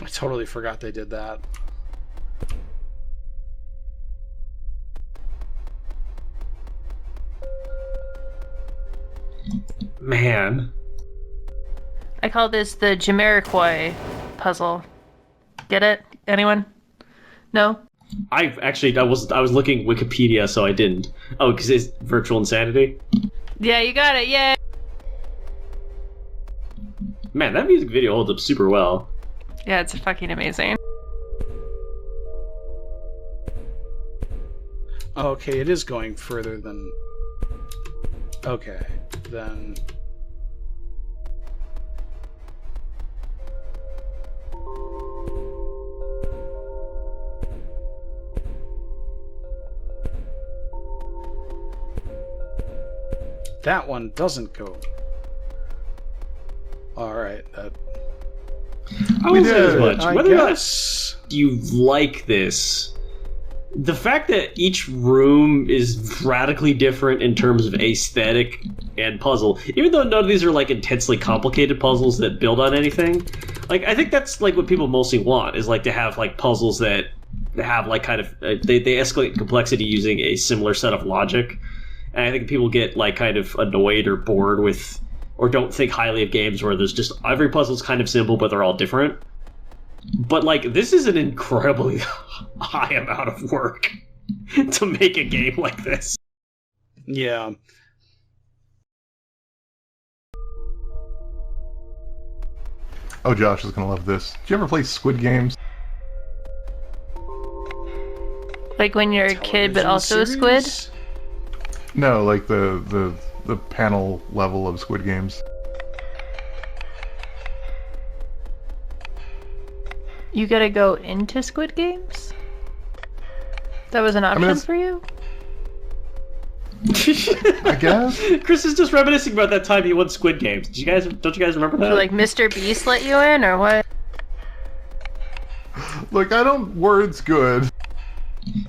I totally forgot they did that. Man. I call this the Jamiroquai puzzle. Get it? Anyone? No? I was looking Wikipedia, so I didn't. Oh, because it's virtual insanity. Yeah, you got it. Yay! Man, that music video holds up super well. Yeah, it's fucking amazing. Okay, it is going further than... Okay, then... That one doesn't go. Alright, that... I won't say as much. I Whether or not guess... you like this, the fact that each room is radically different in terms of aesthetic and puzzle, even though none of these are like intensely complicated puzzles that build on anything, like I think that's like what people mostly want, is like to have like puzzles that have like kind of they escalate complexity using a similar set of logic. And I think people get like kind of annoyed or bored with, or don't think highly of games where there's just every puzzle's kind of simple but they're all different. But like this is an incredibly high amount of work to make a game like this. Yeah. Oh, Josh is gonna love this. Did you ever play Squid Games? Like when you're a kid, but Television also a squid? series? No, like the panel level of Squid Games. You gotta go into Squid Games? That was an option it's- for you? I guess. Chris is just reminiscing about that time he won Squid Games. Don't you guys remember that? So, like Mr. Beast let you in, or what? Look, I don't. Words good.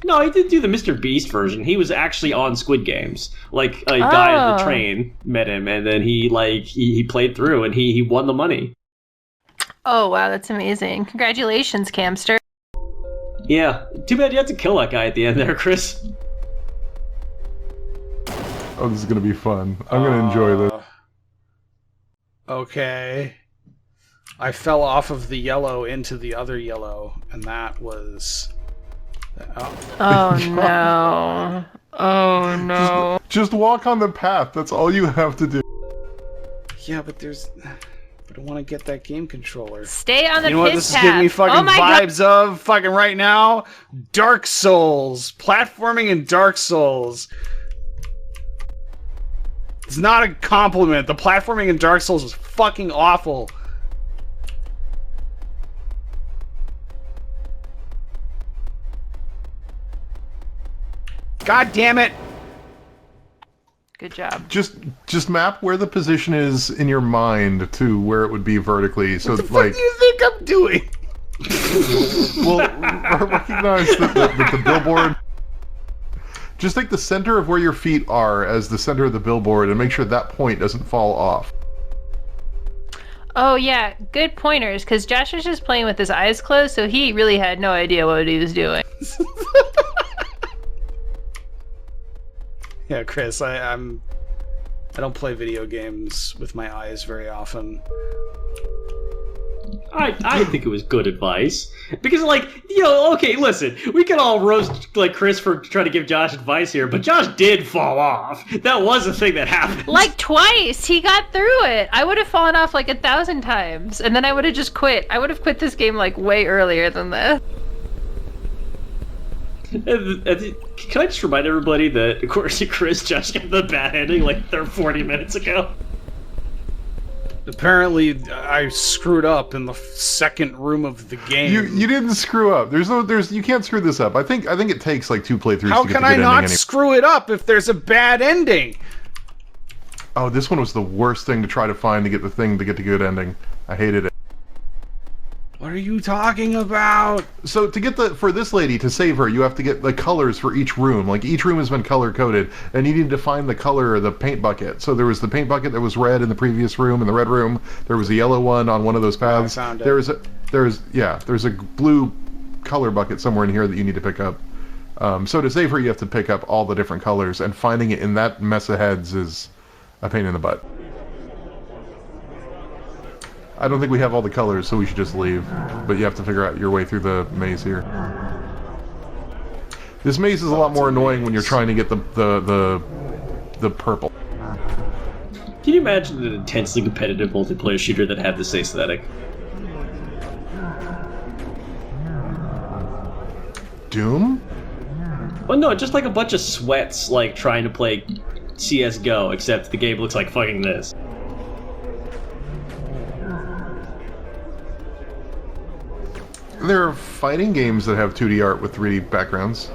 No, he didn't do the Mr. Beast version. He was actually on Squid Games. Like a guy on the Oh. train met him, and then he played through, and he won the money. Oh, wow, that's amazing. Congratulations, Camster. Yeah, too bad you had to kill that guy at the end there, Chris. Oh, this is gonna be fun. I'm gonna enjoy this. Okay. I fell off of the yellow into the other yellow, and that was... Oh, no. Oh, no. Just walk on the path. That's all you have to do. Yeah, but there's... I don't want to get that game controller. Stay on the You know what piss this is giving me path. fucking Oh my God. vibes of fucking right now? Dark Souls. Platforming in Dark Souls. It's not a compliment. The platforming in Dark Souls was fucking awful. God damn it. Good job. Just map where the position is in your mind to where it would be vertically. So What the like, fuck do you think I'm doing? well, recognize that the billboard. Just take the center of where your feet are as the center of the billboard, and make sure that point doesn't fall off. Oh, yeah, good pointers, because Josh was just playing with his eyes closed, so he really had no idea what he was doing. Yeah, Chris, I don't play video games with my eyes very often. I think it was good advice. Because, like, you know, okay, listen, we can all roast, like, Chris for trying to give Josh advice here, but Josh did fall off. That was a thing that happened. Like twice! He got through it! I would have fallen off like 1,000 times, and then I would have just quit. I would have quit this game like way earlier than this. Can I just remind everybody that, of course, Chris, Josh got the bad ending like 40 minutes ago? Apparently, I screwed up in the second room of the game. You didn't screw up. You can't screw this up. I think it takes like 2 playthroughs How to get can the I good not ending. screw it up if there's a bad ending? Oh, this one was the worst thing to try to find to get the good ending. I hated it. What are you talking about? So for this lady to save her, you have to get the colors for each room. Like each room has been color coded, and you need to find the color of the paint bucket. So there was the paint bucket that was red in the previous room, in the red room. There was a yellow one on one of those paths. I found it. There's a blue color bucket somewhere in here that you need to pick up. So to save her, you have to pick up all the different colors, and finding it in that mess of heads is a pain in the butt. I don't think we have all the colors, so we should just leave. But you have to figure out your way through the maze here. This maze is a lot more annoying when you're trying to get the purple. Can you imagine an intensely competitive multiplayer shooter that had this aesthetic? Doom? Well, no, just like a bunch of sweats, like trying to play CS:GO, except the game looks like fucking this. There are fighting games that have 2D art with 3D backgrounds.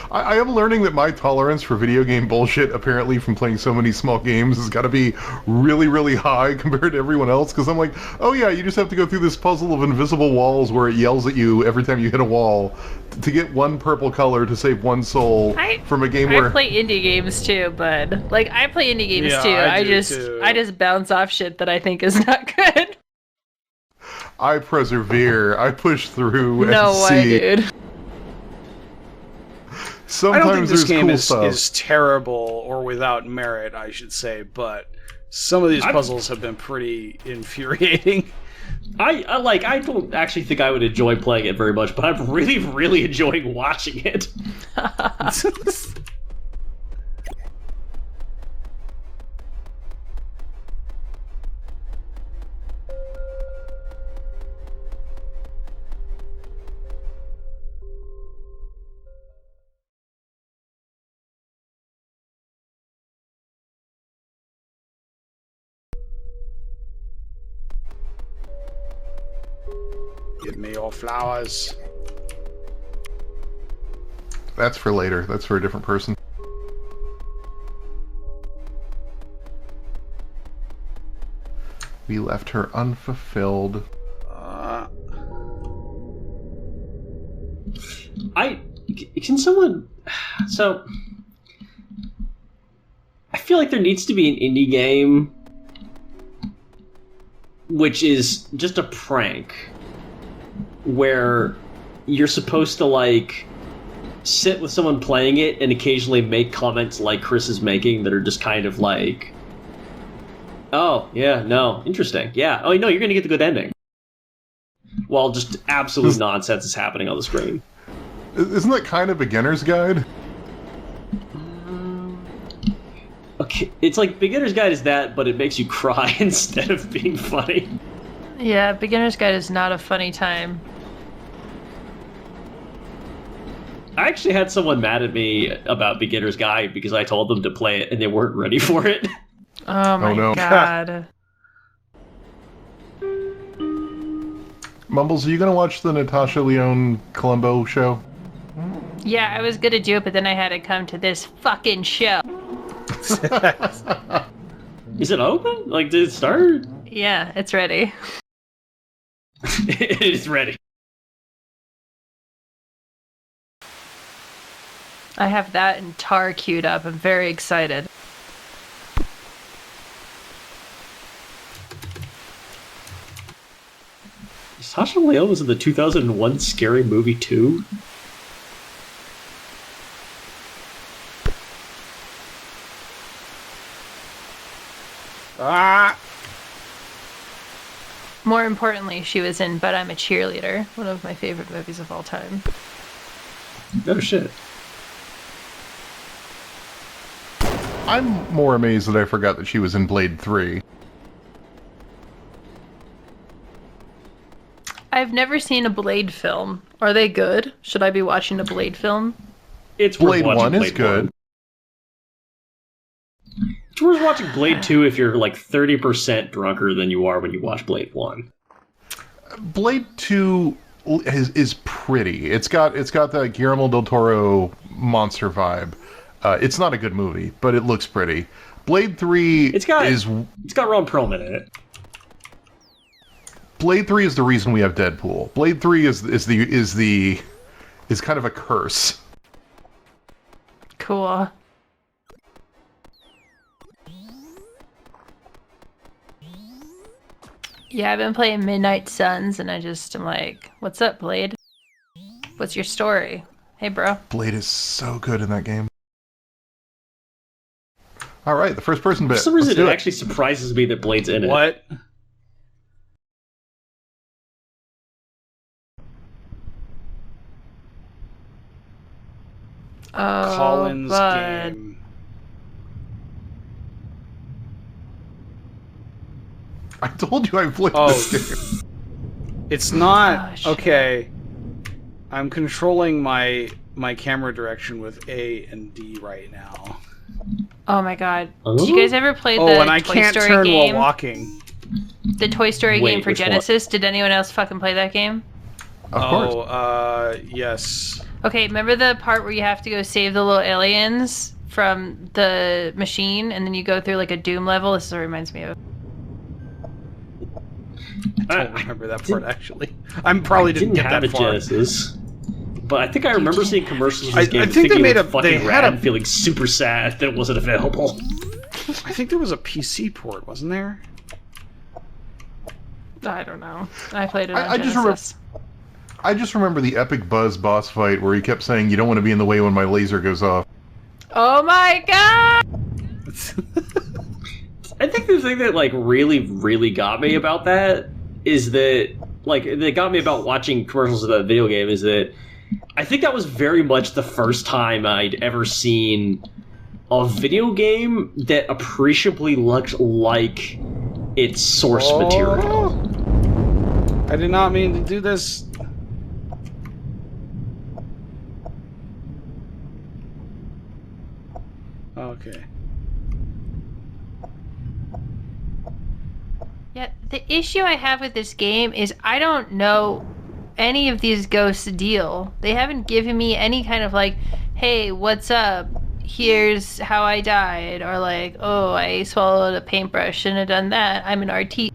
I am learning that my tolerance for video game bullshit, apparently from playing so many small games, has got to be really, really high compared to everyone else, because I'm like, oh yeah, you just have to go through this puzzle of invisible walls where it yells at you every time you hit a wall to get one purple color to save one soul from a game where... I play indie games too, bud. Like, I play indie games too. I just bounce off shit that I think is not good. I persevere. I push through and No way, see. dude. Sometimes I don't think this game cool is terrible or without merit, I should say, but some of these puzzles have been pretty infuriating. I don't actually think I would enjoy playing it very much, but I'm really, really enjoying watching it. Give me your flowers. That's for later. That's for a different person. We left her unfulfilled. Can someone... So... I feel like there needs to be an indie game which is just a prank where you're supposed to, like, sit with someone playing it and occasionally make comments like Chris is making that are just kind of like, oh, yeah, no, interesting, yeah, oh, no, you're gonna get the good ending. While just absolute nonsense is happening on the screen. Isn't that kind of beginner's guide? Okay, it's like Beginner's Guide is that, but it makes you cry instead of being funny. Yeah, Beginner's Guide is not a funny time. I actually had someone mad at me about Beginner's Guide because I told them to play it and they weren't ready for it. Oh my no. god. Mumbles, are you gonna watch the Natasha Lyonne Columbo show? Yeah, I was gonna do it, but then I had to come to this fucking show. Is it open? Like, did it start? Yeah, it's ready. It is ready. I have that and Tar queued up. I'm very excited. Sasha Lyonne was in the 2001 Scary Movie 2? Ah! More importantly, she was in But I'm a Cheerleader, one of my favorite movies of all time. Oh shit. I'm more amazed that I forgot that she was in Blade 3. I've never seen a Blade film. Are they good? Should I be watching a Blade film? It's worth Blade watching 1 is Blade good. 1. It's worth watching Blade 2 if you're like 30% drunker than you are when you watch Blade 1. Blade 2 is pretty. It's got that Guillermo del Toro monster vibe. It's not a good movie, but it looks pretty. Blade 3 It's got Ron Perlman in it. Blade 3 is the reason we have Deadpool. Blade 3 is kind of a curse. Cool. Yeah, I've been playing Midnight Suns, and I'm like, what's up, Blade? What's your story? Hey, bro. Blade is so good in that game. All right, the first person bit. For some reason, it actually surprises me that Blade's in it. What? Oh, Collins bud. game. I told you I played Oh. this game. It's not Oh, shit. okay. I'm controlling my camera direction with A and D right now. Oh my god. Did you guys ever play Oh, the and I Toy can't Story turn game? while walking. The Toy Story Wait, game for which one? Genesis? Did anyone else fucking play that game? Of course. Yes. Okay, remember the part where you have to go save the little aliens from the machine, and then you go through like a Doom level? This is what it reminds me of. I don't remember that part actually. I probably didn't get have that a far. Genesis. But I think I remember seeing commercials of this game I and think they thinking made it was a- they fucking had rad a- and feeling super sad that it wasn't available. I think there was a PC port, wasn't there? I don't know. I played it on I just Genesis. I just remember the epic Buzz boss fight where he kept saying, "You don't want to be in the way when my laser goes off." Oh my god! I think the thing that like really got me about that is that that got me about watching commercials of that video game is that I think that was very much the first time I'd ever seen a video game that appreciably looked like its source material. I did not mean to do this. Okay. Yeah, the issue I have with this game is I don't know any of these ghosts deal. They haven't given me any kind of like, hey, what's up? Here's how I died. Or like, oh, I swallowed a paintbrush. Shouldn't have done that. I'm an artiste.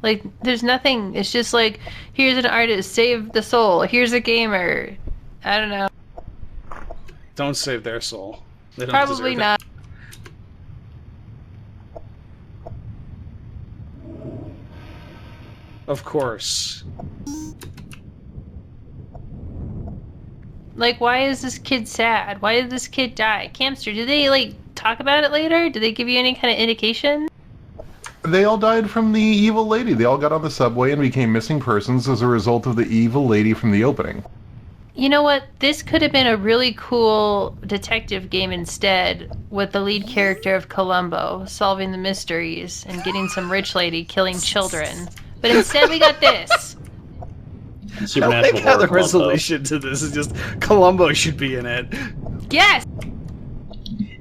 Like, there's nothing. It's just like, here's an artist, save the soul. Here's a gamer. I don't know. Don't save their soul. They don't Probably deserve it. not. Of course. Like, why is this kid sad? Why did this kid die? Camster, did they, like, talk about it later? Did they give you any kind of indication? They all died from the evil lady. They all got on the subway and became missing persons as a result of the evil lady from the opening. You know what? This could have been a really cool detective game instead, with the lead character of Columbo solving the mysteries and getting some rich lady killing children. But instead we got this. I Supernatural think how Horror the Club, resolution to this is just Columbo should be in it. Yes! though.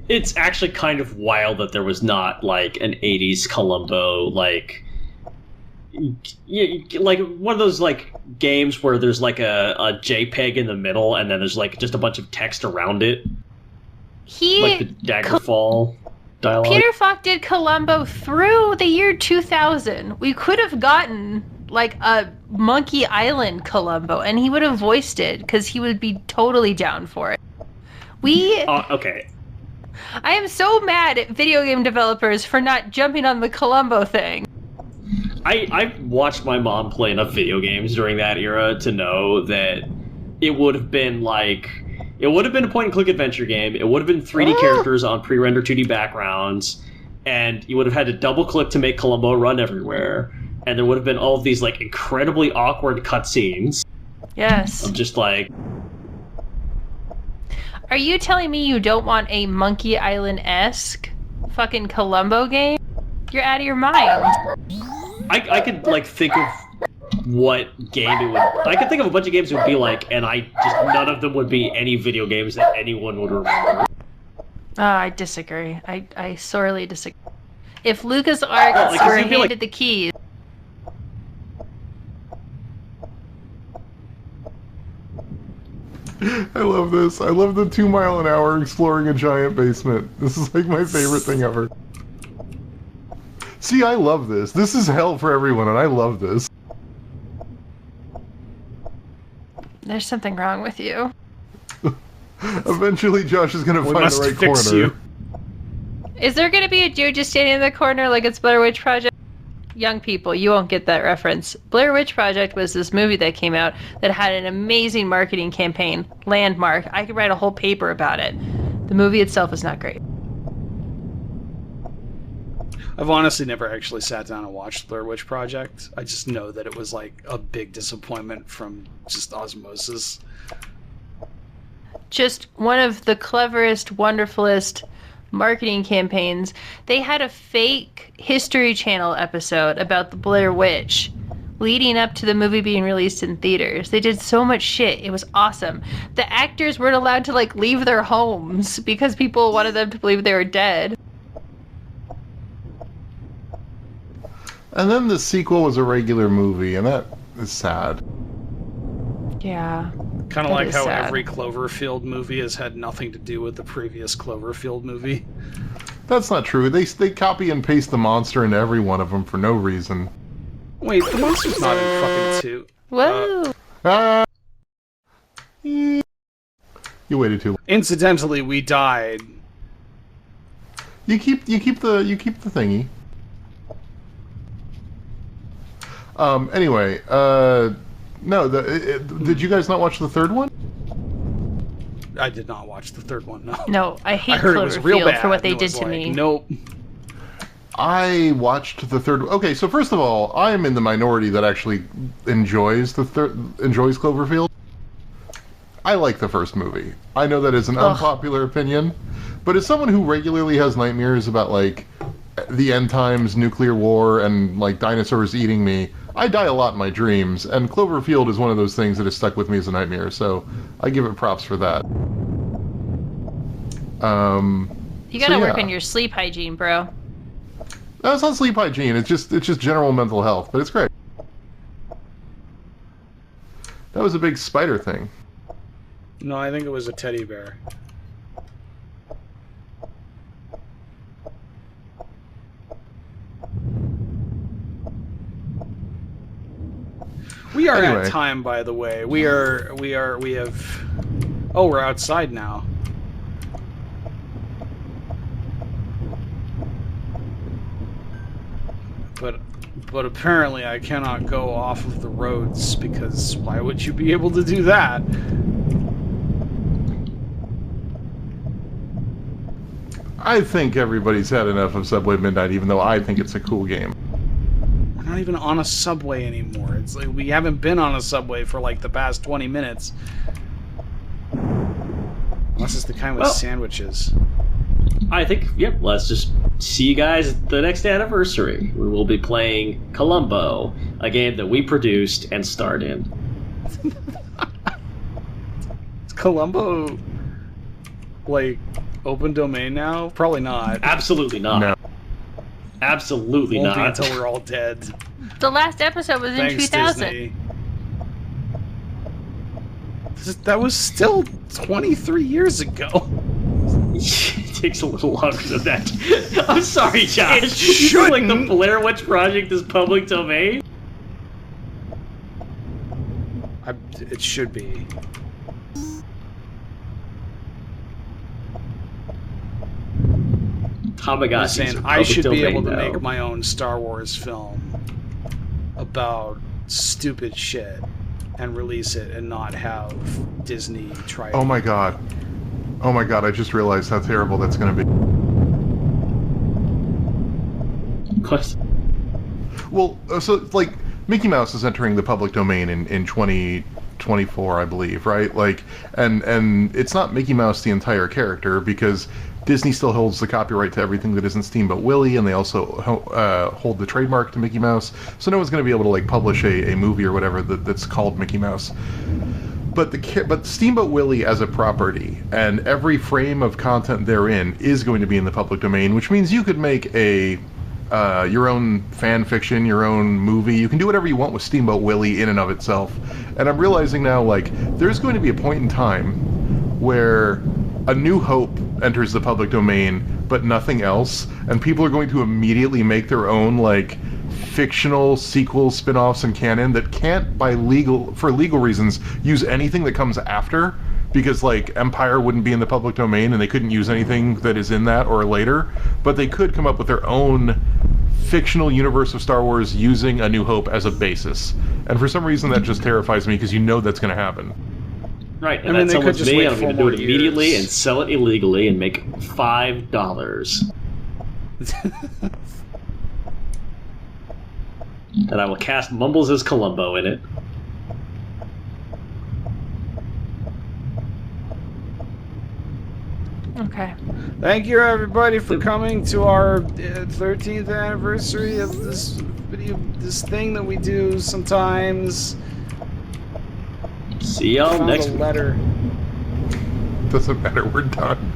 It's actually kind of wild that there was not like an 80s Columbo like one of those like games where there's like a JPEG in the middle and then there's like just a bunch of text around it, like the Daggerfall dialogue. Peter Falk did Columbo through the year 2000. We could have gotten like a Monkey Island Columbo, and he would have voiced it because he would be totally down for it. Okay. I am so mad at video game developers for not jumping on the Columbo thing. I watched my mom play enough video games during that era to know that it would have been a point-and-click adventure game. It would have been 3D characters on pre-rendered 2D backgrounds, and you would have had to double-click to make Columbo run everywhere. And there would have been all of these like incredibly awkward cutscenes. Yes. Of just like, Are you telling me you don't want a Monkey Island-esque fucking Columbo game? You're out of your mind. I could like think of what game it would. I could think of a bunch of games it would be like, and none of them would be any video games that anyone would remember. I disagree. I sorely disagree. If LucasArts like, were it'd be like- handed the keys, I love this. I love the 2 mile an hour exploring a giant basement. This is like my favorite thing ever. See, I love this. This is hell for everyone, and I love this. there's something wrong with you. Eventually, Josh is gonna We find must the right fix corner. you. Is there gonna be a dude just standing in the corner like it's Blair Witch Project? Young people, you won't get that reference. Blair Witch Project was this movie that came out that had an amazing marketing campaign. Landmark. I could write a whole paper about it. The movie itself is not great. I've honestly never actually sat down and watched Blair Witch Project. I just know that it was like a big disappointment from just osmosis. Just one of the cleverest, wonderfulest marketing campaigns. They had a fake History Channel episode about the Blair Witch leading up to the movie being released in theaters. They did so much shit. It was awesome. The actors weren't allowed to like leave their homes because people wanted them to believe they were dead. And then the sequel was a regular movie, and that is sad. Yeah. Kind of That like is how sad. every Cloverfield movie has had nothing to do with the previous Cloverfield movie. That's not true. They copy and paste the monster into every one of them for no reason. Wait, the monster's not in fucking 2. Whoa. Ah. You waited too long. Incidentally, we died. You keep the thingy. Anyway, no, did you guys not watch the third one? I did not watch the third one, no. No, I hate I heard it was real Cloverfield bad. for what they and it did was to like, me. Nope. I watched the third. Okay, so first of all, I am in the minority that actually enjoys Cloverfield. I like the first movie. I know that is an unpopular opinion, but as someone who regularly has nightmares about like the end times, nuclear war, and like dinosaurs eating me, I die a lot in my dreams, and Cloverfield is one of those things that has stuck with me as a nightmare. So I give it props for that. You gotta so, work yeah. on your sleep hygiene, bro. No, it's not sleep hygiene. It's just general mental health, but it's great. That was a big spider thing. No, I think it was a teddy bear. We are Anyway. at time, by the way. We have... Oh, we're outside now. But apparently I cannot go off of the roads, because why would you be able to do that? I think everybody's had enough of Subway Midnight, even though I think it's a cool game. We're not even on a subway anymore. It's like we haven't been on a subway for like the past 20 minutes. Unless it's the kind with Well- sandwiches. I think, yep, let's just see you guys at the next anniversary. We will be playing Columbo, a game that we produced and starred in. Is Columbo like open domain now? Probably not. Absolutely not. No. Absolutely Won't be not. until we're all dead. The last episode was in Thanks, 2000. Disney. That was still 23 years ago. It takes a little longer than that. I'm sorry, Josh. It You feel like the shouldn't. Blair Witch Project is public domain? It should be. Tamagotchis I'm saying are I public should be domain able to now. make my own Star Wars film about stupid shit and release it and not have Disney try it. Oh my god. Oh my god, I just realized how terrible that's going to be. What? Well, so, like, Mickey Mouse is entering the public domain in 2024, I believe, right? Like, and it's not Mickey Mouse the entire character, because Disney still holds the copyright to everything that isn't Steamboat Willie, and they also hold the trademark to Mickey Mouse. So no one's going to be able to like publish a movie or whatever that's called Mickey Mouse. But Steamboat Willie as a property and every frame of content therein is going to be in the public domain, which means you could make your own fan fiction, your own movie. You can do whatever you want with Steamboat Willie in and of itself. And I'm realizing now, like, there's going to be a point in time where A New Hope enters the public domain, but nothing else, and people are going to immediately make their own, like, fictional sequels, spin-offs, and canon that can't, for legal reasons, use anything that comes after, because, like, Empire wouldn't be in the public domain, and they couldn't use anything that is in that or later, but they could come up with their own fictional universe of Star Wars using A New Hope as a basis. And for some reason that just terrifies me, because you know that's going to happen. Right, and I mean, that's they could someone's just me, wait I'm going to 4 do it immediately years. and sell it illegally and make $5. And I will cast Mumbles as Columbo in it. Okay. Thank you, everybody, for coming to our 13th anniversary of this video, this thing that we do sometimes. See y'all Found next a week. letter. Doesn't matter, we're done.